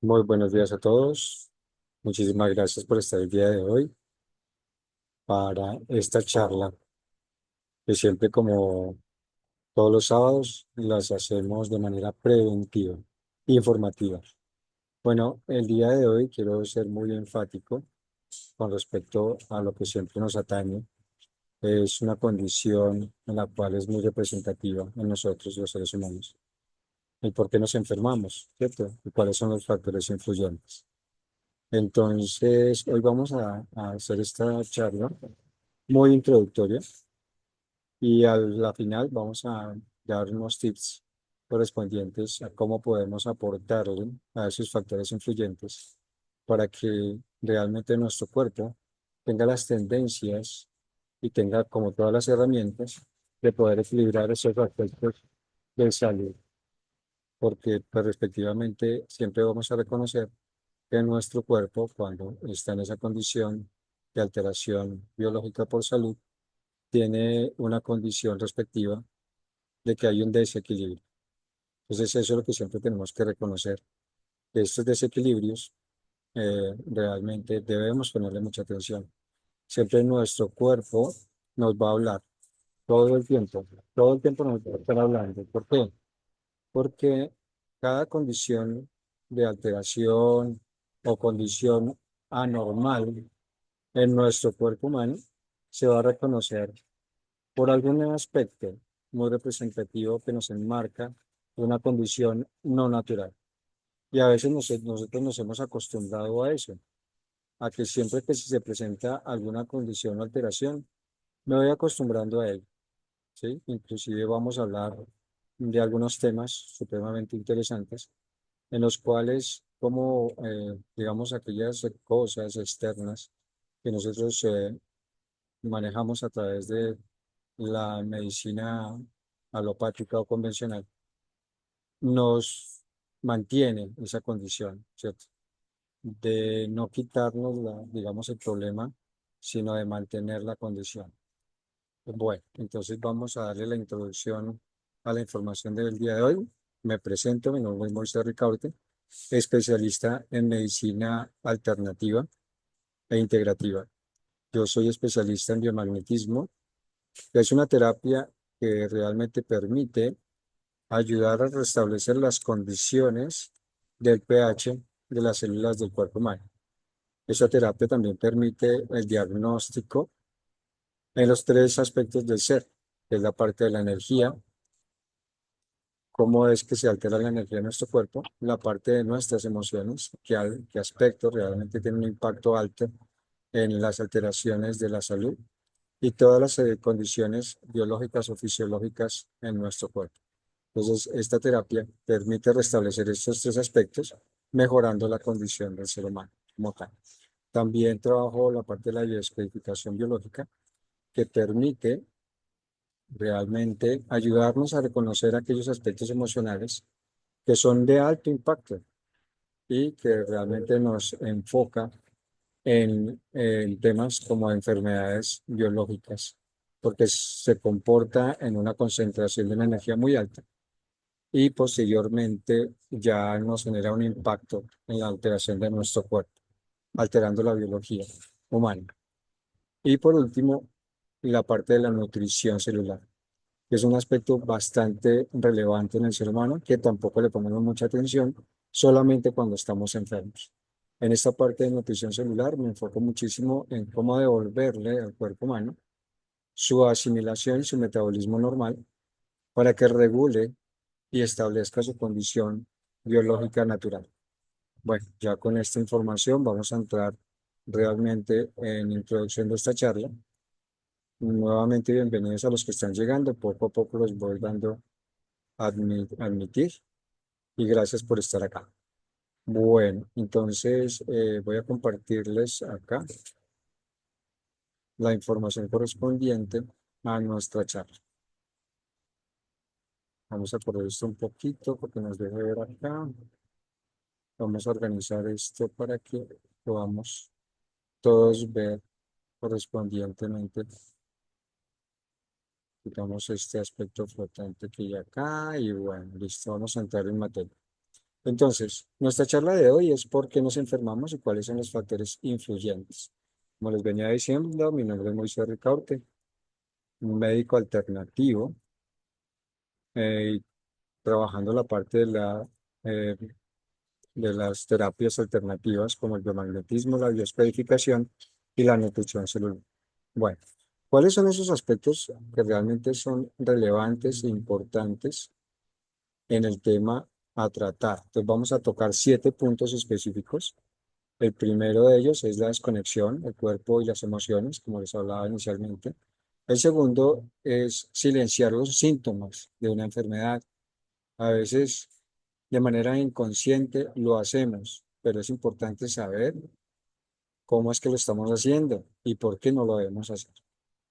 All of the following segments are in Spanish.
Muy buenos días a todos. Muchísimas gracias por estar el día de hoy para esta charla que siempre como todos los sábados las hacemos de manera preventiva, informativa. Bueno, el día de hoy quiero ser muy enfático con respecto a lo que siempre nos atañe. Es una condición en la cual es muy representativa en nosotros los seres humanos. El por qué nos enfermamos, ¿cierto? Y cuáles son los factores influyentes. Entonces, hoy vamos a hacer esta charla muy introductoria y a la final vamos a dar unos tips correspondientes a cómo podemos aportarle a esos factores influyentes para que realmente nuestro cuerpo tenga las tendencias y tenga como todas las herramientas de poder equilibrar esos aspectos de salud, porque pues, respectivamente siempre vamos a reconocer que nuestro cuerpo, cuando está en esa condición de alteración biológica por salud, tiene una condición respectiva de que hay un desequilibrio. Entonces, eso es lo que siempre tenemos que reconocer, que estos desequilibrios realmente debemos ponerle mucha atención. Siempre nuestro cuerpo nos va a hablar todo el tiempo nos va a estar hablando. ¿Por qué? Porque cada condición de alteración o condición anormal en nuestro cuerpo humano se va a reconocer por algún aspecto muy representativo que nos enmarca una condición no natural. Y a veces nosotros nos hemos acostumbrado a eso, a que siempre que se presenta alguna condición o alteración, me voy acostumbrando a él, ¿sí? Inclusive vamos a hablar de algunos temas supremamente interesantes en los cuales, como, digamos, aquellas cosas externas que nosotros manejamos a través de la medicina alopática o convencional, nos mantiene esa condición, ¿cierto? De no quitarnos, digamos, el problema, sino de mantener la condición. Bueno, entonces vamos a darle la introducción a la información del día de hoy. Me presento, mi nombre es Moisés Ricaurte, especialista en medicina alternativa e integrativa. Yo soy especialista en biomagnetismo, que es una terapia que realmente permite ayudar a restablecer las condiciones del pH de las células del cuerpo humano. Esa terapia también permite el diagnóstico en los tres aspectos del ser, que es la parte de la energía, cómo es que se altera la energía en nuestro cuerpo, la parte de nuestras emociones, qué aspectos realmente tienen un impacto alto en las alteraciones de la salud y todas las condiciones biológicas o fisiológicas en nuestro cuerpo. Entonces, esta terapia permite restablecer estos tres aspectos, mejorando la condición del ser humano como tal. También trabajo la parte de la biodescodificación biológica, que permite realmente ayudarnos a reconocer aquellos aspectos emocionales que son de alto impacto y que realmente nos enfoca en temas como enfermedades biológicas, porque se comporta en una concentración de una energía muy alta y posteriormente ya nos genera un impacto en la alteración de nuestro cuerpo, alterando la biología humana. Y por último, la parte de la nutrición celular, que es un aspecto bastante relevante en el ser humano, que tampoco le ponemos mucha atención, solamente cuando estamos enfermos. En esta parte de nutrición celular me enfoco muchísimo en cómo devolverle al cuerpo humano su asimilación y su metabolismo normal para que regule y establezca su condición biológica natural. Bueno, ya con esta información vamos a entrar realmente en introducción de esta charla. Nuevamente, bienvenidos a los que están llegando. Poco a poco los voy dando a admitir y gracias por estar acá. Bueno, entonces voy a compartirles acá la información correspondiente a nuestra charla. Vamos a correr esto un poquito porque nos deje ver acá. Vamos a organizar esto para que podamos todos ver correspondientemente, digamos, este aspecto flotante que hay acá y bueno, listo, vamos a entrar en materia. Entonces, nuestra charla de hoy es por qué nos enfermamos y cuáles son los factores influyentes. Como les venía diciendo, mi nombre es Moisés Ricaurte, un médico alternativo, y trabajando la parte eh, de las terapias alternativas como el biomagnetismo, la bioscodificación y la nutrición celular. Bueno, ¿cuáles son esos aspectos que realmente son relevantes e importantes en el tema a tratar? Entonces vamos a tocar 7 puntos específicos. El primero de ellos es la desconexión, el cuerpo y las emociones, como les hablaba inicialmente. El segundo es silenciar los síntomas de una enfermedad. A veces de manera inconsciente lo hacemos, pero es importante saber cómo es que lo estamos haciendo y por qué no lo debemos hacer.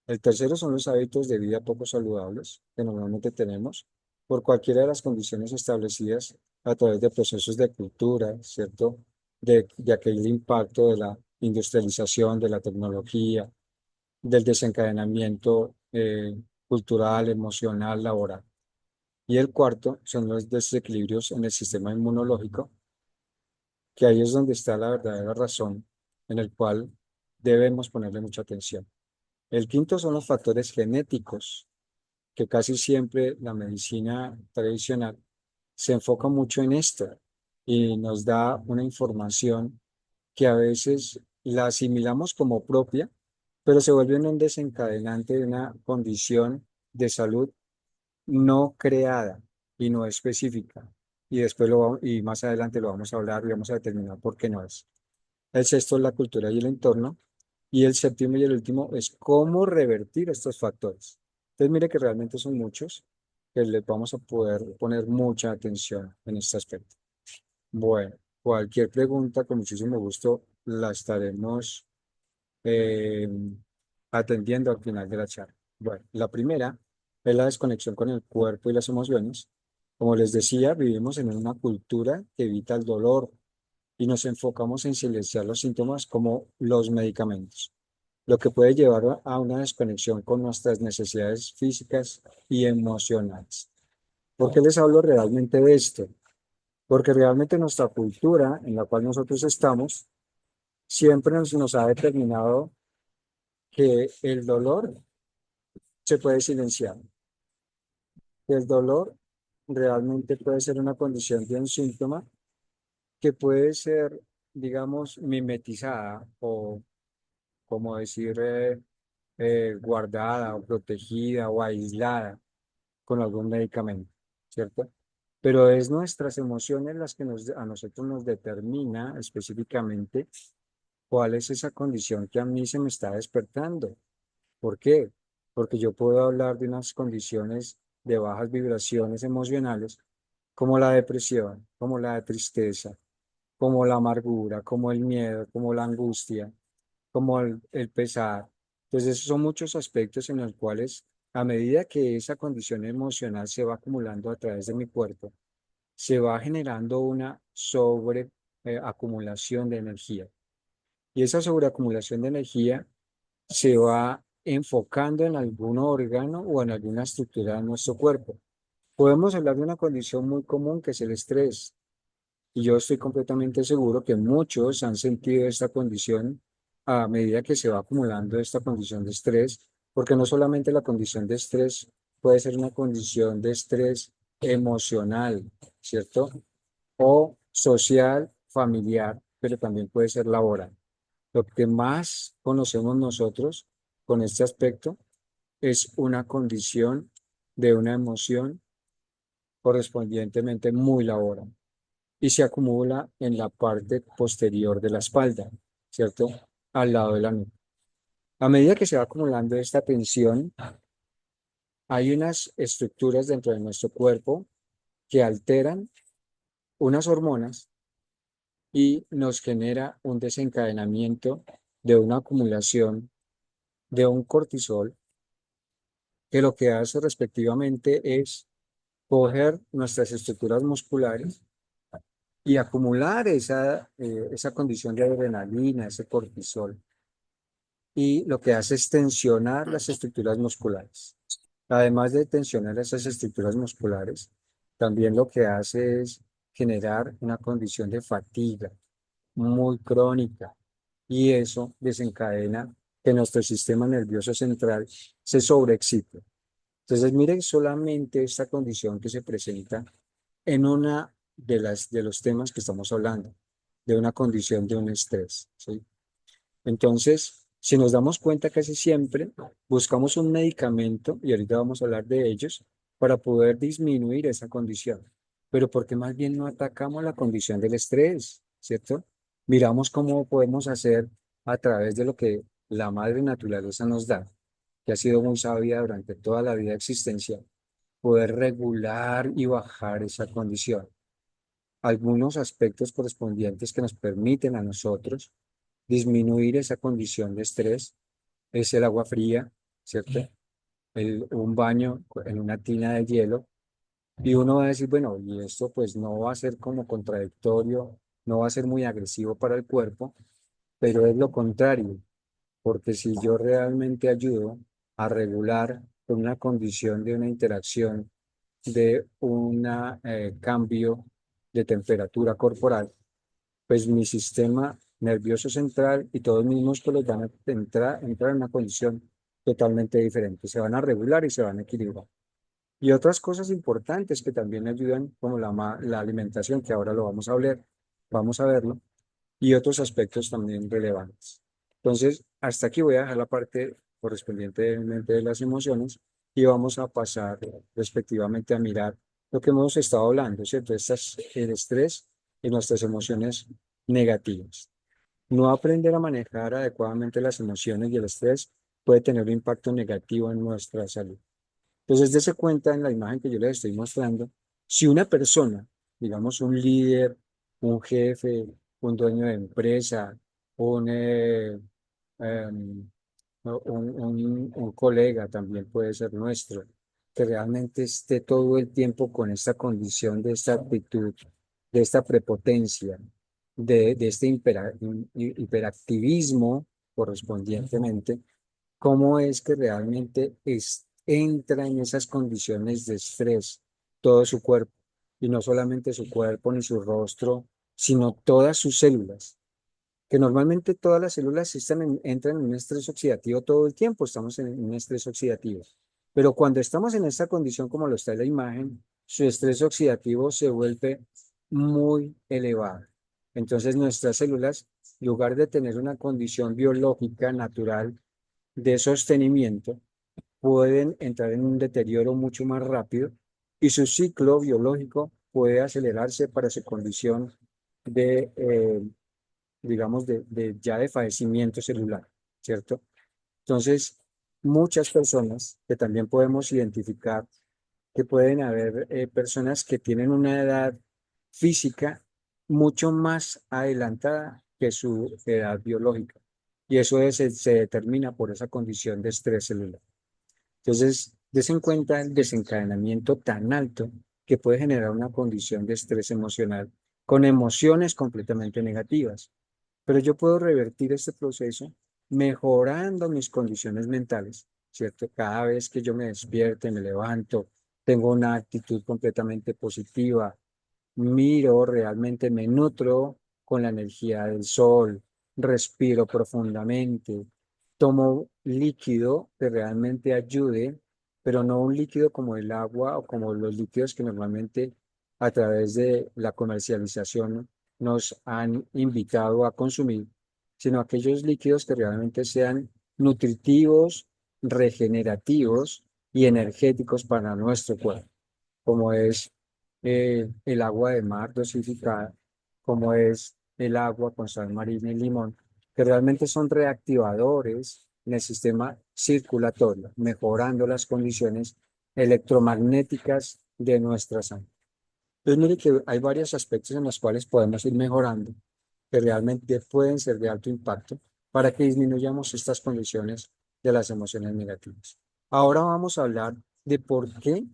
El tercero son los hábitos de vida poco saludables que normalmente tenemos por cualquiera de las condiciones establecidas a través de procesos de cultura, ¿cierto? De aquel impacto de la industrialización, de la tecnología, del desencadenamiento cultural, emocional, laboral. Y el cuarto son los desequilibrios en el sistema inmunológico, que ahí es donde está la verdadera razón en el cual debemos ponerle mucha atención. El quinto son los factores genéticos, que casi siempre la medicina tradicional se enfoca mucho en esto y nos da una información que a veces la asimilamos como propia, pero se vuelve un desencadenante de una condición de salud no creada y no específica. Y después y más adelante lo vamos a hablar y vamos a determinar por qué no es. El sexto es la cultura y el entorno. Y el séptimo y el último es cómo revertir estos factores. Entonces, mire que realmente son muchos que les vamos a poder poner mucha atención en este aspecto. Bueno, cualquier pregunta, con muchísimo gusto, la estaremos eh, atendiendo al final de la charla. Bueno, la primera es la desconexión con el cuerpo y las emociones. Como les decía, vivimos en una cultura que evita el dolor y nos enfocamos en silenciar los síntomas como los medicamentos, lo que puede llevar a una desconexión con nuestras necesidades físicas y emocionales. ¿Por qué les hablo realmente de esto? Porque realmente nuestra cultura en la cual nosotros estamos siempre nos ha determinado que el dolor se puede silenciar, que el dolor realmente puede ser una condición de un síntoma que puede ser, digamos, mimetizada o, como decir, guardada o protegida o aislada con algún medicamento, ¿cierto? Pero es nuestras emociones las que a nosotros nos determina específicamente cuál es esa condición que a mí se me está despertando. ¿Por qué? Porque yo puedo hablar de unas condiciones de bajas vibraciones emocionales, como la depresión, como la tristeza, como la amargura, como el miedo, como la angustia, como el pesar. Entonces, esos son muchos aspectos en los cuales, a medida que esa condición emocional se va acumulando a través de mi cuerpo, se va generando una acumulación de energía. Y esa sobreacumulación de energía se va enfocando en algún órgano o en alguna estructura de nuestro cuerpo. Podemos hablar de una condición muy común que es el estrés. Y yo estoy completamente seguro que muchos han sentido esta condición a medida que se va acumulando esta condición de estrés, porque no solamente la condición de estrés puede ser una condición de estrés emocional, ¿cierto? O social, familiar, pero también puede ser laboral. Lo que más conocemos nosotros con este aspecto es una condición de una emoción correspondientemente muy laboral y se acumula en la parte posterior de la espalda, ¿cierto? Al lado de la nuca. A medida que se va acumulando esta tensión, hay unas estructuras dentro de nuestro cuerpo que alteran unas hormonas y nos genera un desencadenamiento de una acumulación de un cortisol que lo que hace respectivamente es coger nuestras estructuras musculares y acumular esa condición de adrenalina, ese cortisol, y lo que hace es tensionar las estructuras musculares. Además de tensionar esas estructuras musculares, también lo que hace es generar una condición de fatiga muy crónica y eso desencadena que nuestro sistema nervioso central se sobreexcite. Entonces, miren solamente esta condición que se presenta en una de los temas que estamos hablando, de una condición de un estrés, ¿sí? Entonces, si nos damos cuenta casi siempre, buscamos un medicamento, y ahorita vamos a hablar de ellos, para poder disminuir esa condición. Pero porque más bien no atacamos la condición del estrés, ¿cierto? Miramos cómo podemos hacer a través de lo que la madre naturaleza nos da, que ha sido muy sabia durante toda la vida existencial, poder regular y bajar esa condición. Algunos aspectos correspondientes que nos permiten a nosotros disminuir esa condición de estrés es el agua fría, ¿cierto? Un baño en una tina de hielo. Y uno va a decir, bueno, y esto pues no va a ser como contradictorio, no va a ser muy agresivo para el cuerpo, pero es lo contrario, porque si yo realmente ayudo a regular una condición de una interacción de un cambio de temperatura corporal, pues mi sistema nervioso central y todos mis músculos van a entrar en una condición totalmente diferente. Se van a regular y se van a equilibrar. Y otras cosas importantes que también ayudan, como la alimentación, que ahora lo vamos a verlo, y otros aspectos también relevantes. Entonces, hasta aquí voy a dejar la parte correspondientemente de las emociones y vamos a pasar respectivamente a mirar lo que hemos estado hablando, ¿cierto? El estrés y nuestras emociones negativas. No aprender a manejar adecuadamente las emociones y el estrés puede tener un impacto negativo en nuestra salud. Entonces, dése cuenta en la imagen que yo les estoy mostrando, si una persona, digamos un líder, un jefe, un dueño de empresa, un, em, un colega también puede ser nuestro, que realmente esté todo el tiempo con esta condición de esta actitud, de esta prepotencia, de este hiperactivismo correspondientemente, cómo es que realmente entra en esas condiciones de estrés todo su cuerpo, y no solamente su cuerpo ni su rostro, sino todas sus células, que normalmente todas las células entran en un estrés oxidativo todo el tiempo, estamos en un estrés oxidativo, pero cuando estamos en esta condición como lo está en la imagen, su estrés oxidativo se vuelve muy elevado. Entonces nuestras células, en lugar de tener una condición biológica natural de sostenimiento, pueden entrar en un deterioro mucho más rápido y su ciclo biológico puede acelerarse para su condición de, digamos, ya de fallecimiento celular, ¿cierto? Entonces, muchas personas que también podemos identificar que pueden haber personas que tienen una edad física mucho más adelantada que su edad biológica. Y eso se determina por esa condición de estrés celular. Entonces, des en cuenta el desencadenamiento tan alto que puede generar una condición de estrés emocional con emociones completamente negativas. Pero yo puedo revertir este proceso mejorando mis condiciones mentales, ¿cierto? Cada vez que yo me despierte, me levanto, tengo una actitud completamente positiva, miro, realmente me nutro con la energía del sol, respiro profundamente, tomo líquido que realmente ayude, pero no un líquido como el agua o como los líquidos que normalmente a través de la comercialización nos han invitado a consumir, sino aquellos líquidos que realmente sean nutritivos, regenerativos y energéticos para nuestro cuerpo, como es el agua de mar dosificada, como es el agua con sal marina y limón, que realmente son reactivadores en el sistema circulatorio, mejorando las condiciones electromagnéticas de nuestra sangre. Entonces, mire que hay varios aspectos en los cuales podemos ir mejorando, que realmente pueden ser de alto impacto para que disminuyamos estas condiciones de las emociones negativas. Ahora vamos a hablar de por qué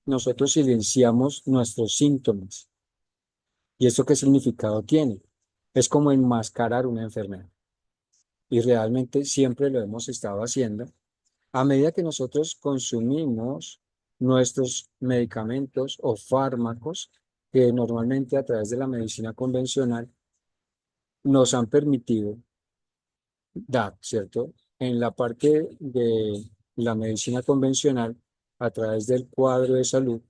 nosotros silenciamos nuestros síntomas y esto qué significado tiene. Es como enmascarar una enfermedad y realmente siempre lo hemos estado haciendo. A medida que nosotros consumimos nuestros medicamentos o fármacos, que normalmente a través de la medicina convencional nos han permitido dar, ¿cierto? En la parte de la medicina convencional, a través del cuadro de salud,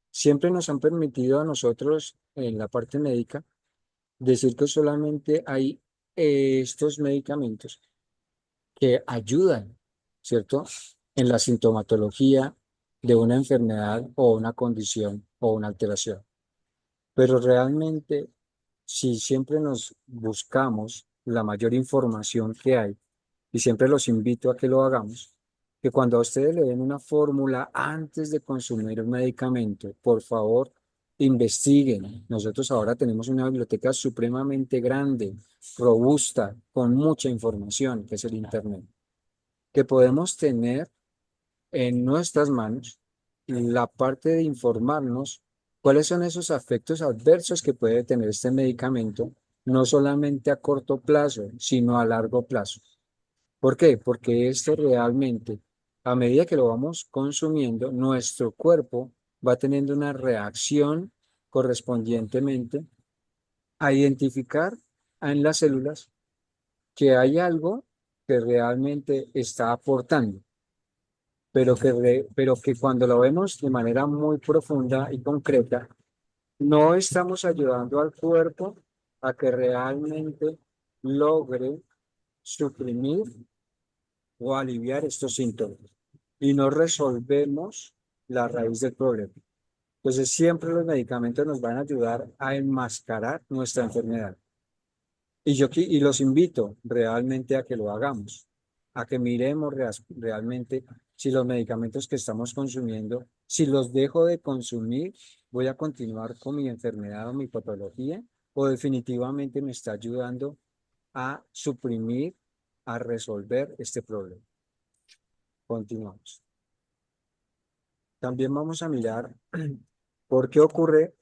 siempre nos han permitido a nosotros, en la parte médica, decir que solamente hay estos medicamentos que ayudan, ¿cierto? En la sintomatología de una enfermedad o una condición o una alteración. Pero realmente, si siempre nos buscamos la mayor información que hay, y siempre los invito a que lo hagamos, que cuando a ustedes le den una fórmula antes de consumir un medicamento, por favor, investiguen. Nosotros ahora tenemos una biblioteca supremamente grande, robusta, con mucha información, que es el Internet, que podemos tener en nuestras manos la parte de informarnos cuáles son esos efectos adversos que puede tener este medicamento, no solamente a corto plazo, sino a largo plazo. ¿Por qué? Porque esto realmente, a medida que lo vamos consumiendo, nuestro cuerpo va teniendo una reacción correspondientemente a identificar en las células que hay algo que realmente está aportando, pero que cuando lo vemos de manera muy profunda y concreta, no estamos ayudando al cuerpo a que realmente logre suprimir o aliviar estos síntomas y no resolvemos la raíz del problema. Entonces, siempre los medicamentos nos van a ayudar a enmascarar nuestra enfermedad. Y los invito realmente a que lo hagamos, a que miremos realmente si los medicamentos que estamos consumiendo, si los dejo de consumir, voy a continuar con mi enfermedad o mi patología, o definitivamente me está ayudando a suprimir, a resolver este problema. Continuamos. También vamos a mirar por qué ocurre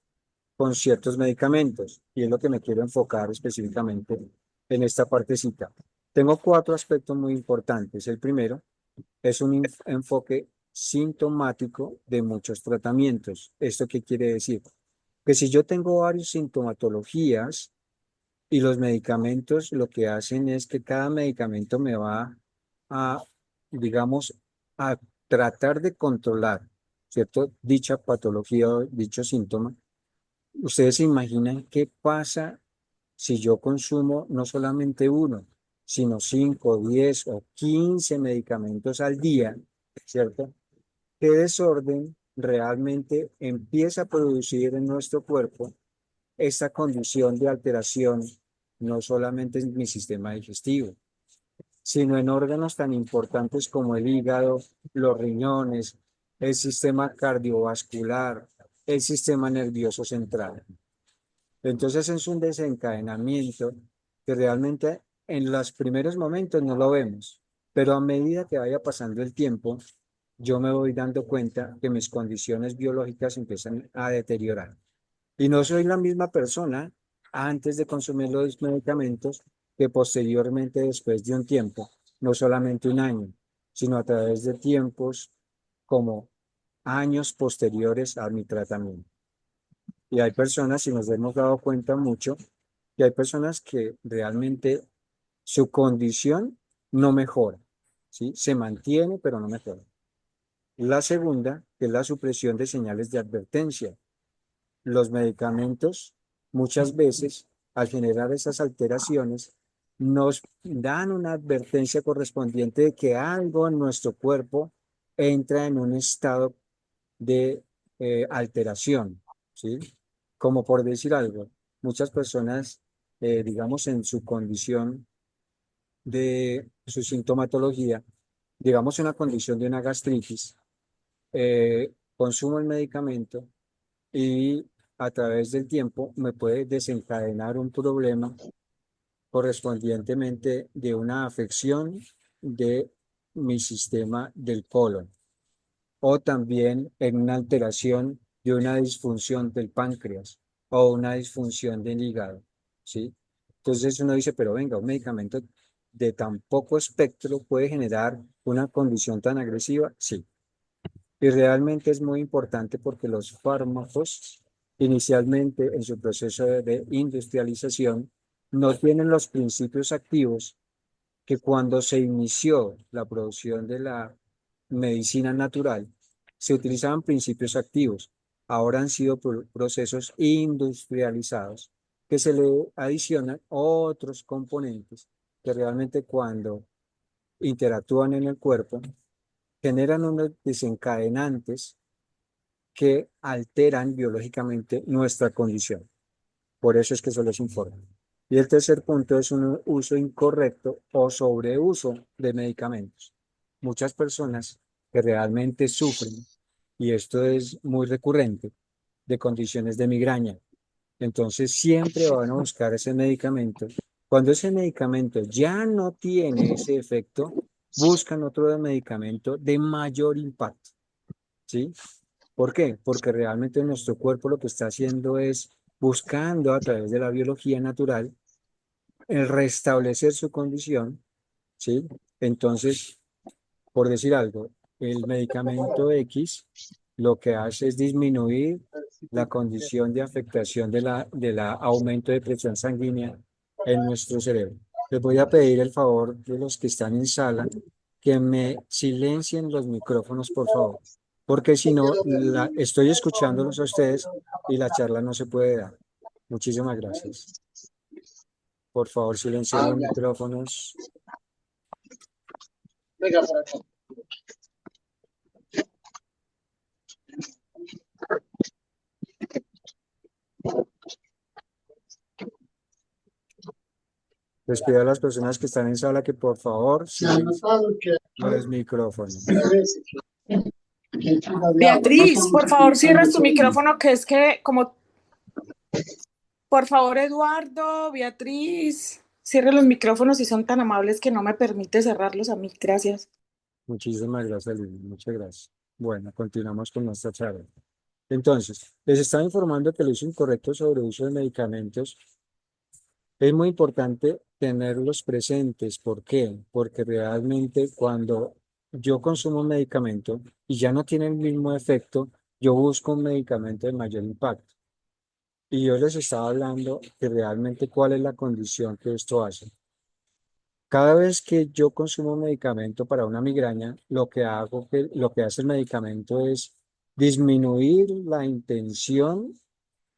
con ciertos medicamentos, y es lo que me quiero enfocar específicamente en esta partecita. Tengo cuatro aspectos muy importantes. El primero es un enfoque sintomático de muchos tratamientos. ¿Esto qué quiere decir? Que si yo tengo varias sintomatologías y los medicamentos lo que hacen es que cada medicamento me va a, digamos, a tratar de controlar, ¿cierto? Dicha patología o dicho síntoma. Ustedes se imaginan qué pasa si yo consumo no solamente uno, sino 5, 10 o 15 medicamentos al día, ¿cierto? ¿Qué desorden realmente empieza a producir en nuestro cuerpo esta condición de alteración, no solamente en mi sistema digestivo, sino en órganos tan importantes como el hígado, los riñones, el sistema cardiovascular, el sistema nervioso central? Entonces es un desencadenamiento que realmente en los primeros momentos no lo vemos, pero a medida que vaya pasando el tiempo, yo me voy dando cuenta que mis condiciones biológicas empiezan a deteriorar. Y no soy la misma persona antes de consumir los medicamentos que posteriormente, después de un tiempo, no solamente un año, sino a través de tiempos como años posteriores a mi tratamiento. Y hay personas, y nos hemos dado cuenta mucho, que hay personas que realmente su condición no mejora, ¿sí? Se mantiene, pero no mejora. La segunda, que es la supresión de señales de advertencia. Los medicamentos, muchas veces, al generar esas alteraciones, nos dan una advertencia correspondiente de que algo en nuestro cuerpo entra en un estado de alteración, ¿sí? Como por decir algo, muchas personas, digamos, en su condición de su sintomatología, digamos, una condición de una gastritis, consumo el medicamento y a través del tiempo me puede desencadenar un problema correspondientemente de una afección de mi sistema del colon o también en una alteración de una disfunción del páncreas o una disfunción del hígado, ¿sí? Entonces uno dice, pero venga, un medicamento de tan poco espectro puede generar una condición tan agresiva, sí. Y realmente es muy importante porque los fármacos inicialmente en su proceso de industrialización, no tienen los principios activos que cuando se inició la producción de la medicina natural, se utilizaban principios activos. Ahora han sido procesos industrializados que se le adicionan otros componentes que realmente cuando interactúan en el cuerpo generan unos desencadenantes que alteran biológicamente nuestra condición. Por eso es que se les informa. Y el tercer punto es un uso incorrecto o sobreuso de medicamentos. Muchas personas que realmente sufren, y esto es muy recurrente, de condiciones de migraña. Entonces siempre van a buscar ese medicamento. Cuando ese medicamento ya no tiene ese efecto, buscan otro medicamento de mayor impacto. ¿Sí? ¿Por qué? Porque realmente nuestro cuerpo lo que está haciendo es buscando a través de la biología natural el restablecer su condición, ¿sí? Entonces, por decir algo, el medicamento X lo que hace es disminuir la condición de afectación de la aumento de presión sanguínea en nuestro cerebro. Les voy a pedir el favor de los que están en sala que me silencien los micrófonos, por favor, porque si no, estoy escuchándolos a ustedes y la charla no se puede dar. Muchísimas gracias. Por favor, silencien los micrófonos. Venga, por acá. Les pido a las personas que están en sala que por favor Se ha silencien notado que los micrófonos. parece que tira de agua. No Beatriz, estamos por favor, utilizando cierras tu eso mismo. micrófono, que es que como... Por favor, Eduardo, Beatriz, cierre los micrófonos si son tan amables que no me permite cerrarlos a mí. Gracias. Muchísimas gracias, Lili. Muchas gracias. Bueno, continuamos con nuestra charla. Entonces, les estaba informando que el uso incorrecto sobre uso de medicamentos es muy importante tenerlos presentes. ¿Por qué? Porque realmente cuando yo consumo un medicamento y ya no tiene el mismo efecto, yo busco un medicamento de mayor impacto. Y yo les estaba hablando de realmente cuál es la condición que esto hace. Cada vez que yo consumo un medicamento para una migraña, lo que hace el medicamento es disminuir la intención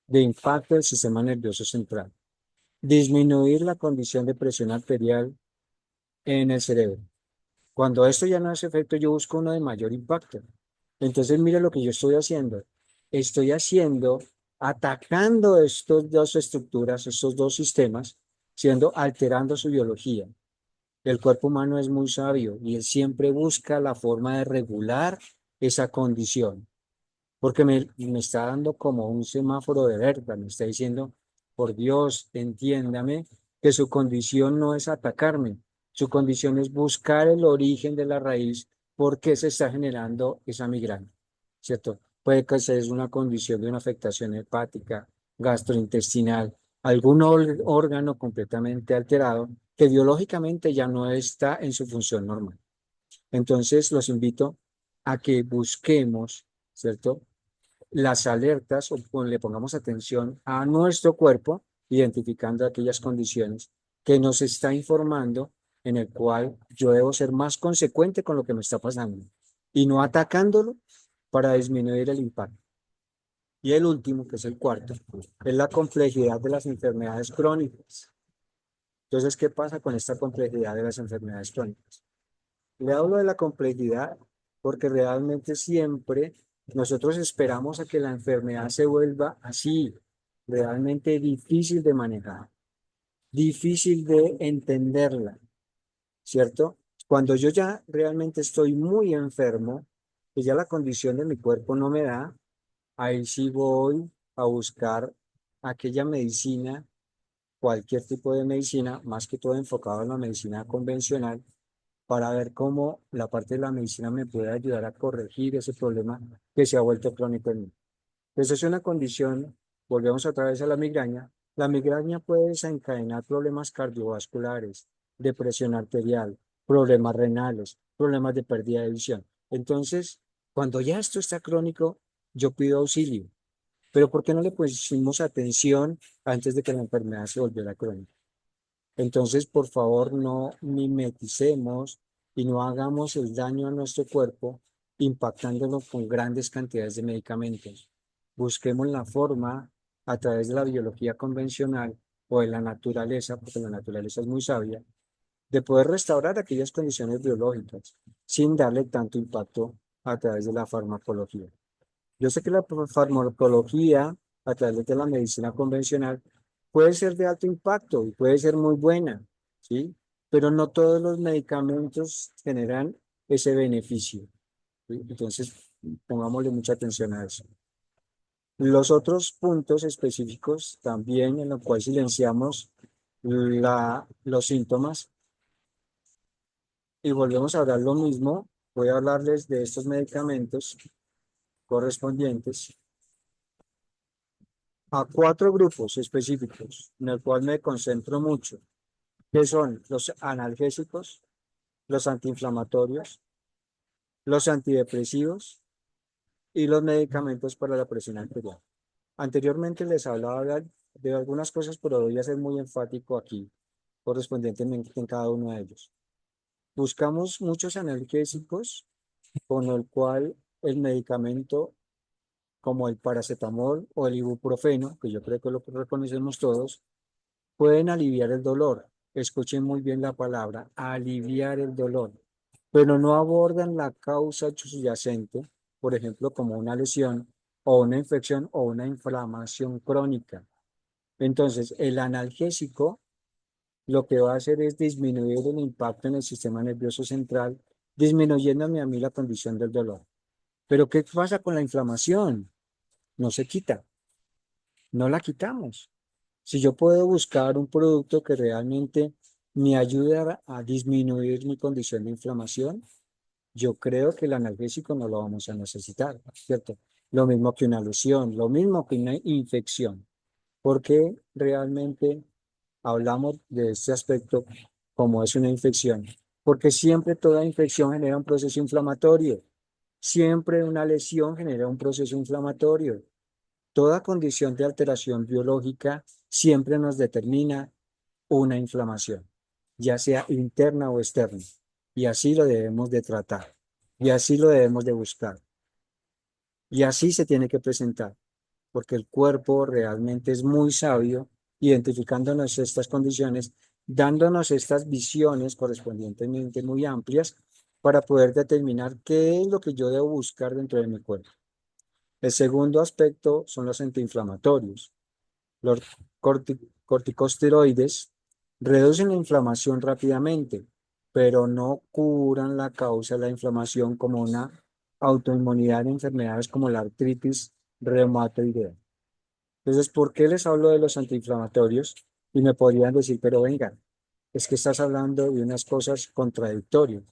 de impacto del sistema nervioso central, disminuir la condición de presión arterial en el cerebro. Cuando esto ya no hace efecto, yo busco uno de mayor impacto. Entonces, mire lo que yo estoy haciendo. Estoy haciendo, atacando estas dos estructuras, estos dos sistemas, alterando su biología. El cuerpo humano es muy sabio y él siempre busca la forma de regular esa condición, porque me está dando como un semáforo de alerta, me está diciendo, por Dios, entiéndame que su condición no es atacarme, su condición es buscar el origen de la raíz, por qué se está generando esa migraña, ¿cierto? Puede que sea una condición de una afectación hepática, gastrointestinal, algún órgano completamente alterado que biológicamente ya no está en su función normal. Entonces, los invito a que busquemos, ¿cierto? Las alertas o le pongamos atención a nuestro cuerpo, identificando aquellas condiciones que nos está informando en el cual yo debo ser más consecuente con lo que me está pasando y no atacándolo para disminuir el impacto. Y el último, que es el cuarto, es la complejidad de las enfermedades crónicas. Entonces, ¿qué pasa con esta complejidad de las enfermedades crónicas? Le hablo de la complejidad porque realmente siempre nosotros esperamos a que la enfermedad se vuelva así, realmente difícil de manejar, difícil de entenderla, ¿cierto? Cuando yo ya realmente estoy muy enfermo, que ya la condición de mi cuerpo no me da, ahí sí voy a buscar aquella medicina, cualquier tipo de medicina, más que todo enfocado en la medicina convencional, para ver cómo la parte de la medicina me puede ayudar a corregir ese problema que se ha vuelto crónico en mí. Entonces es una condición, volvemos otra vez a la migraña. La migraña puede desencadenar problemas cardiovasculares, depresión arterial, problemas renales, problemas de pérdida de visión. Entonces, cuando ya esto está crónico, yo pido auxilio. pero ¿por qué no le pusimos atención antes de que la enfermedad se volviera crónica? Entonces, por favor, no mimeticemos y no hagamos el daño a nuestro cuerpo impactándolo con grandes cantidades de medicamentos. Busquemos la forma a través de la biología convencional o de la naturaleza, porque la naturaleza es muy sabia, de poder restaurar aquellas condiciones biológicas sin darle tanto impacto a través de la farmacología. Yo sé que la farmacología a través de la medicina convencional puede ser de alto impacto y puede ser muy buena, ¿sí? Pero no todos los medicamentos generan ese beneficio, ¿sí? Entonces, pongámosle mucha atención a eso. Los otros puntos específicos también en los cuales silenciamos los síntomas y volvemos a hablar lo mismo, voy a hablarles de estos medicamentos correspondientes a 4 grupos específicos, en el cual me concentro mucho, que son los analgésicos, los antiinflamatorios, los antidepresivos y los medicamentos para la presión arterial. Anteriormente les hablaba de algunas cosas, pero voy a ser muy enfático aquí, correspondientemente en cada uno de ellos. Buscamos muchos analgésicos con el cual el medicamento como el paracetamol o el ibuprofeno, que yo creo que lo reconocemos todos, pueden aliviar el dolor. Escuchen muy bien la palabra, aliviar el dolor, pero no abordan la causa subyacente, por ejemplo, como una lesión o una infección o una inflamación crónica. Entonces, el analgésico lo que va a hacer es disminuir el impacto en el sistema nervioso central, disminuyéndome a mí la condición del dolor. Pero ¿qué pasa con la inflamación? No se quita, no la quitamos. Si yo puedo buscar un producto que realmente me ayude a disminuir mi condición de inflamación, yo creo que el analgésico no lo vamos a necesitar, ¿cierto? Lo mismo que una lesión, lo mismo que una infección, porque realmente hablamos de este aspecto como es una infección, porque siempre toda infección genera un proceso inflamatorio, siempre una lesión genera un proceso inflamatorio. Toda condición de alteración biológica siempre nos determina una inflamación, ya sea interna o externa, y así lo debemos de tratar, y así lo debemos de buscar, y así se tiene que presentar, porque el cuerpo realmente es muy sabio, identificándonos estas condiciones, dándonos estas visiones correspondientemente muy amplias para poder determinar qué es lo que yo debo buscar dentro de mi cuerpo. El segundo aspecto son los antiinflamatorios. Los corticosteroides reducen la inflamación rápidamente, pero no curan la causa de la inflamación como una autoinmunidad en enfermedades como la artritis reumatoidea. Entonces, ¿por qué les hablo de los antiinflamatorios? Y me podrían decir, pero venga, es que estás hablando de unas cosas contradictorias.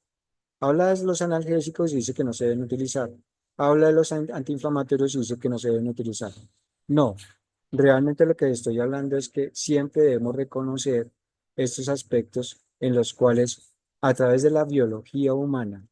Habla de los analgésicos y dice que no se deben utilizar. Habla de los antiinflamatorios y dice que no se deben utilizar. No, realmente lo que estoy hablando es que siempre debemos reconocer estos aspectos en los cuales a través de la biología humana,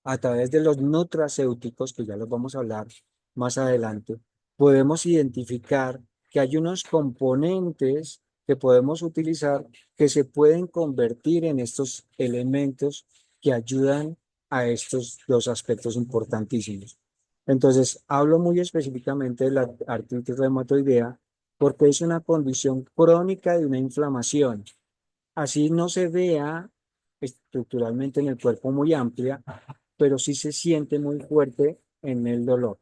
a través de los nutracéuticos, que ya los vamos a hablar más adelante, podemos identificar que hay unos componentes que podemos utilizar que se pueden convertir en estos elementos que ayudan a estos dos aspectos importantísimos. Entonces, hablo muy específicamente de la artritis reumatoidea porque es una condición crónica de una inflamación. Así no se vea estructuralmente en el cuerpo muy amplia, pero sí se siente muy fuerte en el dolor,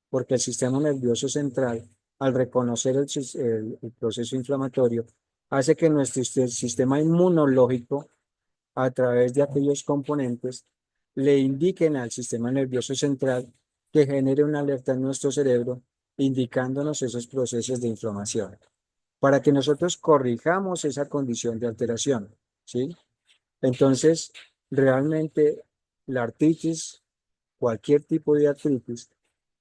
porque el sistema nervioso central, al reconocer el proceso inflamatorio, hace que nuestro sistema inmunológico, a través de aquellos componentes, le indiquen al sistema nervioso central que genere una alerta en nuestro cerebro, indicándonos esos procesos de inflamación, para que nosotros corrijamos esa condición de alteración, ¿sí? Entonces, realmente la artritis, cualquier tipo de artritis,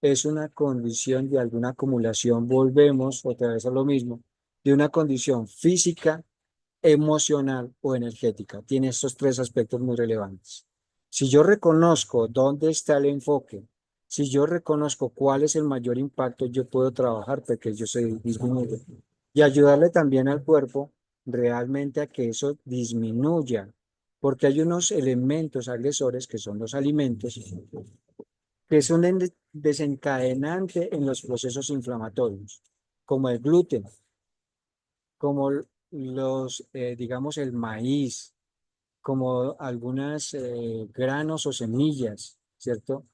es una condición de alguna acumulación, volvemos otra vez a lo mismo, de una condición física, emocional o energética. Tiene estos 3 aspectos muy relevantes. Si yo reconozco dónde está el enfoque, Si yo reconozco cuál es el mayor impacto, yo puedo trabajar para que ello se disminuya y ayudarle también al cuerpo realmente a que eso disminuya, porque hay unos elementos agresores que son los alimentos, que son desencadenantes en los procesos inflamatorios, como el gluten, como digamos, el maíz, como algunas granos o semillas, ¿cierto?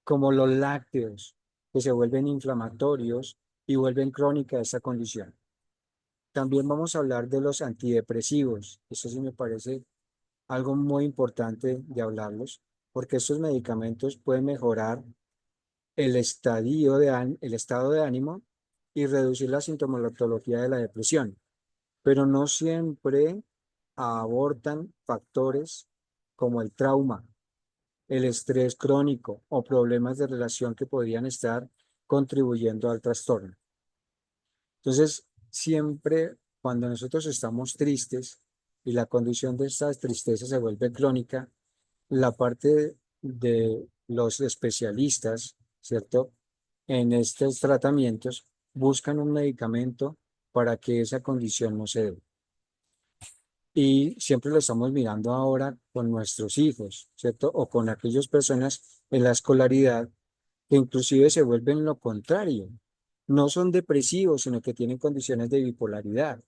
Como los lácteos, que se vuelven inflamatorios y vuelven crónica esa condición. También vamos a hablar de los antidepresivos. Eso sí me parece algo muy importante de hablarlos, porque estos medicamentos pueden mejorar el estado de ánimo y reducir la sintomatología de la depresión, pero no siempre abortan factores como el trauma, el estrés crónico o problemas de relación que podrían estar contribuyendo al trastorno. Entonces, siempre cuando nosotros estamos tristes y la condición de esta tristeza se vuelve crónica, la parte de los especialistas, ¿cierto? En estos tratamientos buscan un medicamento para que esa condición no se dé. Y siempre lo estamos mirando ahora con nuestros hijos, ¿cierto? O con aquellas personas en la escolaridad que inclusive se vuelven lo contrario. No son depresivos, sino que tienen condiciones de bipolaridad,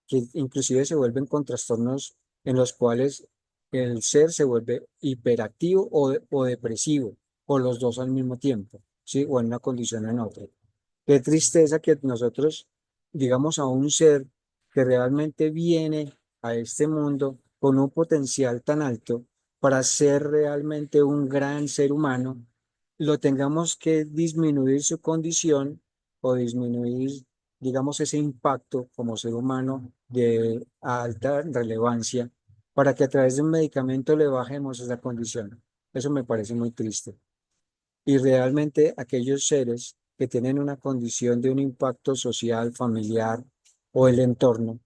que inclusive se vuelven con trastornos en los cuales el ser se vuelve hiperactivo o depresivo, o los dos al mismo tiempo, ¿sí? O en una condición o en otra. Qué tristeza que nosotros, digamos, a un ser que realmente viene a este mundo con un potencial tan alto para ser realmente un gran ser humano, lo tengamos que disminuir su condición o disminuir, digamos, ese impacto como ser humano de alta relevancia para que a través de un medicamento le bajemos esa condición. Eso me parece muy triste. Y realmente aquellos seres que tienen una condición de un impacto social, familiar o el entorno,